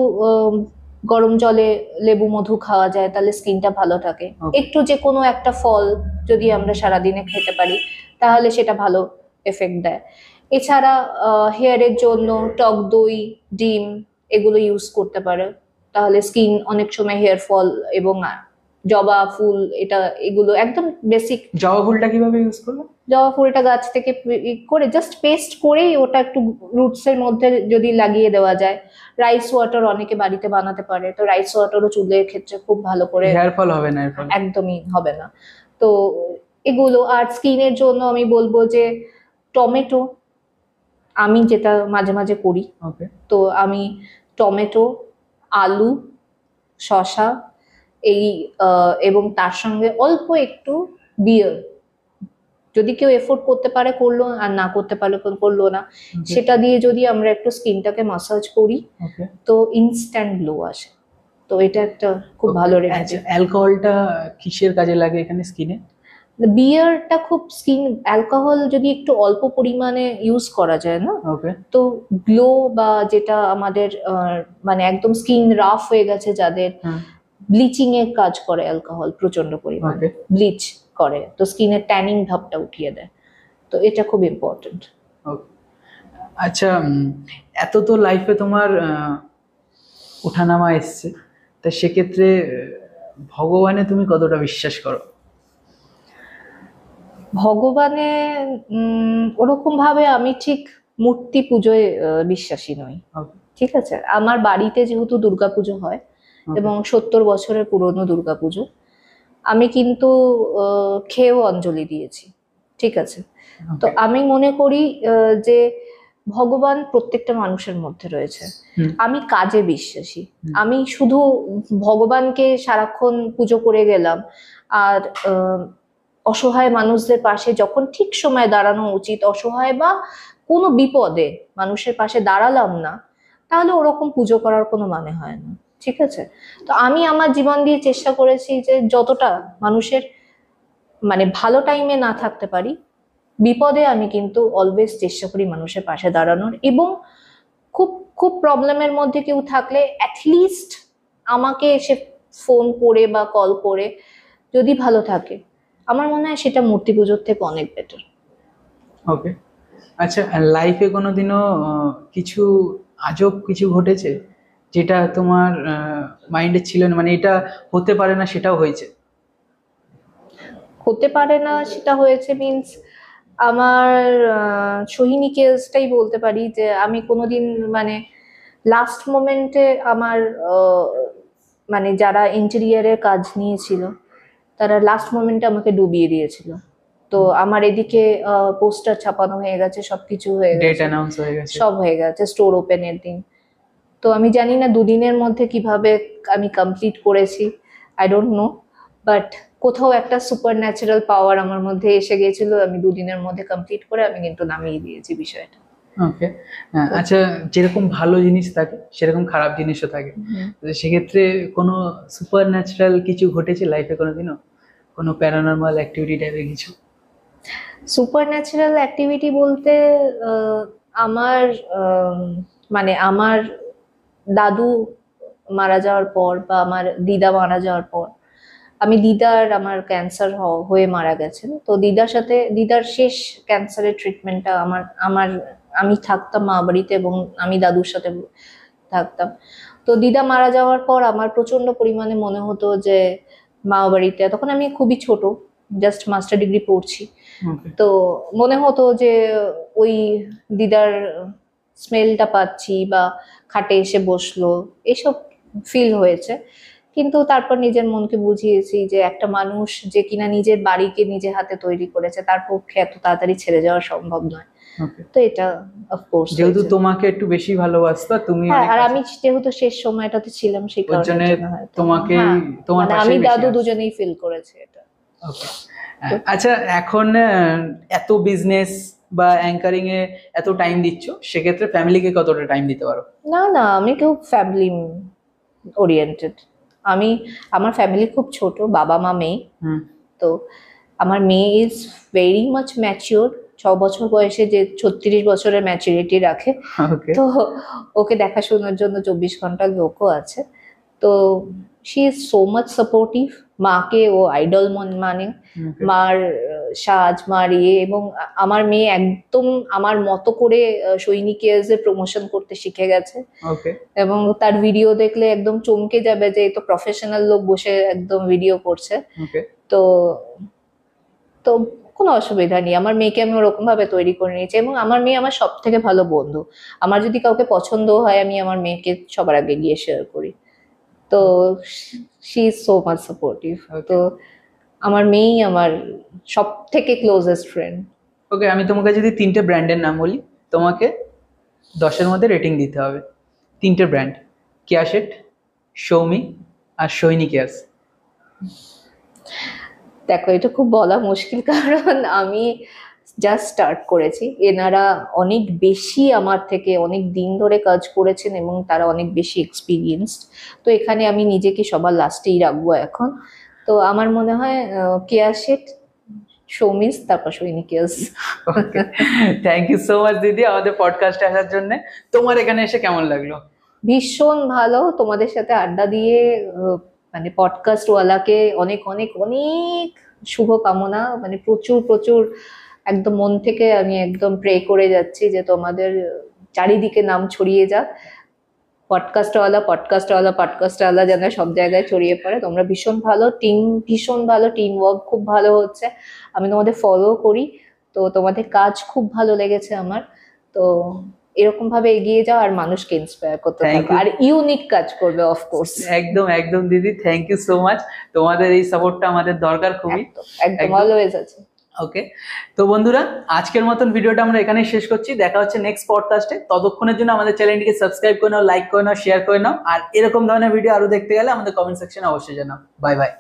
গরম জলে লেবু মধু খাওয়া যায় তাহলে স্কিনটা ভালো থাকে। Okay. একটু যে কোনো একটা ফল যদি আমরা সারাদিনে খেতে পারি তাহলে সেটা ভালো এফেক্ট দেয়। এছাড়া হেয়ারের জন্য টক দই, ডিম এগুলো ইউজ করতে পারে, তাহলে স্কিন অনেক সময় হেয়ার ফল এবং জবা ফুল, এটা এগুলো একদম বেসিক। জবা ফুলটা কিভাবে ইউজ করবো? জবা ফুলটা গাছ থেকে করে জাস্ট পেস্ট করেই ওটা একটু রুটস এর মধ্যে যদি লাগিয়ে দেওয়া যায়। রাইস ওয়াটার অনেকে বাড়িতে বানাতে পারে, তো রাইস ওয়াটারও চুলের ক্ষেত্রে খুব ভালো করে, হেয়ার ফল হবে না এর ফলে? একদমই হবে না। তো এগুলো। আর স্কিনের জন্য আমি বলবো যে টমেটো, আমি যেটা মাঝে মাঝে করি, ওকে, তো আমি টমেটো, আলু, শসা এই এবং তার সঙ্গে অল্প একটু বিয়ার, যদি কেউ এফোর্ড করতে পারে করলো, আর না করতে পারলে করলো না, সেটা দিয়ে যদি আমরা একটু স্কিনটাকে মাসাজ করি ওকে, তো ইনস্ট্যান্ট গ্লো আসে। তো এটা একটা খুব ভালো রেমেডি। অ্যালকোহলটা কিসের কাজে লাগে এখানে স্কিনে? বিয়ারটা খুব স্কিন, অ্যালকোহল যদি একটু অল্প পরিমাণে ইউজ করা যায় না, ওকে, তো গ্লো বা যেটা আমাদের মানে একদম স্কিন রাফ হয়ে গেছে যাদের, ব্লিচিং এর কাজ করে অ্যালকোহল প্রচন্ড পরিমাণে, ব্লিচ করে, তো স্কিনের ট্যানিং ভাবটা উঠিয়ে দেয়। তো এটা খুব ইম্পর্টেন্ট। আচ্ছা, এত তো লাইফে তোমার ওঠানামা এসছে, তা সেক্ষেত্রে ভগবানে তুমি কতটা বিশ্বাস করো? ভগবানে ওরকম ভাবে আমি ঠিক মূর্তি পুজোয় বিশ্বাসী নই। ঠিক আছে, আমার বাড়িতে যেহেতু দুর্গাপুজো হয় এবং 70 বছরের পুরনো দুর্গাপুজো, আমি কিন্তু খেয়েও অঞ্জলি দিয়েছি। ঠিক আছে, তো আমি মনে করি যে ভগবান প্রত্যেকটা মানুষের মধ্যে রয়েছে। আমি কাজে বিশ্বাসী। আমি শুধু ভগবানকে সারাক্ষণ পুজো করে গেলাম আর অসহায় মানুষদের পাশে যখন ঠিক সময় দাঁড়ানো উচিত, অসহায় বা কোনো বিপদে মানুষের পাশে দাঁড়ালাম না, তাহলে ওরকম পুজো করার কোনো মানে হয় না। ঠিক আছে, তো আমি আমার জীবন দিয়ে চেষ্টা করেছি যে যতটা মানুষের মানে ভালো টাইমে না থাকতে পারি, বিপদে আমি কিন্তু অলওয়েজ চেষ্টা করি মানুষের পাশে দাঁড়ানোর, এবং খুব খুব প্রবলেমের মধ্যে কেউ থাকলে অ্যাটলিস্ট আমাকে এসে ফোন করে বা কল করে যদি ভালো থাকে, আমার মনে হয় সেটা মূর্তি পুজোর থেকে অনেক বেটার। ওকে, আচ্ছা, লাইফে কোনোদিনও কিছু আজব কিছু ঘটেছে যেটা তোমার মাইন্ডে ছিল না, মানে এটা হতে পারে না সেটাও হয়েছে? হতে পারে না সেটা হয়েছে মিনস আমার সোহিনী কেসটাই বলতে পারি, যে আমি কোনোদিন মানে লাস্ট মোমেন্টে আমার মানে যারা ইন্টেরিয়ারের কাজ নিয়েছিল তারা লাস্ট মোমেন্টে আমাকে ডুবিয়ে দিয়েছিল। তো আমার এদিকে পোস্টার ছাপানো হয়ে গেছে, সবকিছু হয়ে ডেট গেছে, অ্যানাউন্স হয়ে গেছে, সব হয়ে গেছে স্টোর ওপেনের দিন। তো আমি জানি না দুদিনের মধ্যে কিভাবে আমি কমপ্লিট করেছি, আই ডোন্ট নো, বাট কোথাও একটা সুপার ন্যাচারাল পাওয়ার আমার মধ্যে এসে গিয়েছিল, আমি দুদিনের মধ্যে কমপ্লিট করে আমি কিন্তু নামিয়ে দিয়েছি বিষয়টা। ওকে, আচ্ছা, যেরকম ভালো জিনিস থাকে সেরকম খারাপ জিনিসও থাকে, সেক্ষেত্রে কোনো সুপার ন্যাচারাল কিছু ঘটেছে লাইফে কোনোদিনও, কোনো প্যারানর্মাল অ্যাক্টিভিটি টাইপের কিছু? সুপার ন্যাচারাল অ্যাক্টিভিটি বলতে আমার মানে আমার দাদু মারা যাওয়ার পর বা আমার দিদা মারা যাওয়ার পর, আমি দিদার আমার ক্যান্সার হয়ে মারা গেছেন, তো দিদার সাথে দিদার শেষ ক্যান্সারের ট্রিটমেন্টটা আমার আমার আমি থাকতাম মা বাড়িতে এবং আমি দাদুর সাথে থাকতাম। তো দিদা মারা যাওয়ার পর আমার প্রচন্ড পরিমাণে মনে হতো যে মা বাড়িতে, তখন আমি খুবই ছোট, জাস্ট মাস্টার ডিগ্রি পড়ছি, তো মনে হতো যে ওই দিদার স্মেলটা পাচ্ছি বা খাটে এসে বসলো, এসব ফিল হয়েছে। কিন্তু তারপর নিজের মনকে বুঝিয়েছি যে একটা মানুষ যে কিনা নিজের বাড়িকে নিজে হাতে তৈরি করেছে তার পক্ষে এত তাড়াতাড়ি ছেড়ে যাওয়া সম্ভব নয়। তো এটা অফকোর্স, যেহেতু তোমাকে একটু বেশি ভালোবাসতো তুমি, হ্যাঁ, আর আমি যেহেতু শেষ সময়টাতে ছিলাম সেই কারণে তোমাকে তোমার মানে আমি দাদু দুজনেই ফিল করেছে এটা। আচ্ছা, এখন এত বিজনেস বা অ্যাঙ্কারিং এ এত টাইম দিচ্ছ, সেক্ষেত্রে ফ্যামিলিকে কতটা টাইম দিতে পারো? না না, আমি কেউ ফ্যামিলি ওরিয়েন্টেড, আমি আমার ফ্যামিলি খুব ছোট, বাবা মা মেয়ে, তো আমার মেয়ে ইজ ভেরি মাচ ম্যাচিওর, 6 বছর বয়সে যে 36 বছরের ম্যাচুরিটি রাখে। ওকে তো ওকে দেখাশোনার জন্য 24 ঘন্টা লোকও আছে। তো she is so much supportive. মাকে ও আইডল মানে, মার সাজ, মার এবং আমার মেয়ে একদম আমার মতো করে সৈনিক এর প্রমোশন করতে শিখে গেছে। ওকে এবং তার ভিডিও দেখলে একদম চমকে যাবে যে এই তো প্রফেশনাল লোক বসে একদম ভিডিও করছে। ওকে তো তো কোনো অসুবিধা নেই, আমার মেয়েকে আমি ওরকম ভাবে তৈরি করে নিয়েছি। এবং আমার মেয়ে আমার সব থেকে ভালো বন্ধু। আমার যদি কাউকে পছন্দ হয় আমি আমার মেয়েকে সবার আগে গিয়ে শেয়ার করি। তো she is so much supportive. তো আমার মেয়েই আমার সব থেকে ক্লোজেস্ট ফ্রেন্ড। ওকে, আমি তোমাকে যদি 3টে ব্র্যান্ডের নাম বলি, তোমাকে 10-এর মধ্যে রেটিং দিতে হবে। 3টে ব্র্যান্ড, কেয়াশেট, সৌমি আর সৈনিক কেয়ার্স। দেখো এটা খুব বলা মুশকিল, কারণ আমি জাস্ট স্টার্ট করেছি। এনারা অনেক বেশি আমার থেকে অনেক দিন ধরে কাজ করেছেন এবং তারা অনেক বেশি এক্সপিরিয়েন্সড। তো এখানে আমি নিজেকে সবার লাস্টেই রাখবো এখন। তো আমার মনে হয় কেয়াশেট, সৌমিস, তারপর সৈনিক কেয়ার্স। থ্যাংক ইউ সো মাচ দিদি আমাদের পডকাস্টে আসার জন্য। তোমার এখানে এসে কেমন লাগলো? ভীষণ ভালো, তোমাদের সাথে আড্ডা দিয়ে মানে পডকাস্ট ওয়ালাকে অনেক অনেক অনেক শুভকামনা, মানে প্রচুর প্রচুর একদম মন থেকে আমি একদম প্রে করে যাচ্ছি যে তোমাদের চারিদিকে নাম ছড়িয়ে যাক। পডকাস্টওয়ালা যেন সব জায়গায় ছড়িয়ে পড়ে। তোমরা ভীষণ ভালো টিম, ভীষণ ভালো টিম ওয়ার্ক, খুব ভালো হচ্ছে। আমি তোমাদের ফলো করি, তো তোমাদের কাজ খুব ভালো লেগেছে আমার। তো এরকম ভাবে এগিয়ে যাও আর মানুষকে ইন্সপায়ার করতে থাকো, আর ইউনিক কাজ করবে অফকোর্স। একদম একদম দিদি, থ্যাংক ইউ সো মাচ। তোমাদের এই সাপোর্টটা আমাদের দরকার খুবই। একদম অলওয়েজ আছে। ওকে, তো বন্ধুরা আজকের মতন ভিডিওটা আমরা এখানেই শেষ করছি। দেখা হচ্ছে নেক্সট পডকাস্টে। ততক্ষণের জন্য আমাদের চ্যানেলটিকে সাবস্ক্রাইব করে নাও, লাইক করে নাও, শেয়ার করে নাও। আর এরকম ধরনের ভিডিও আরো দেখতে গেলে আমাদের কমেন্ট সেকশনে অবশ্যই জানাও। Bye bye.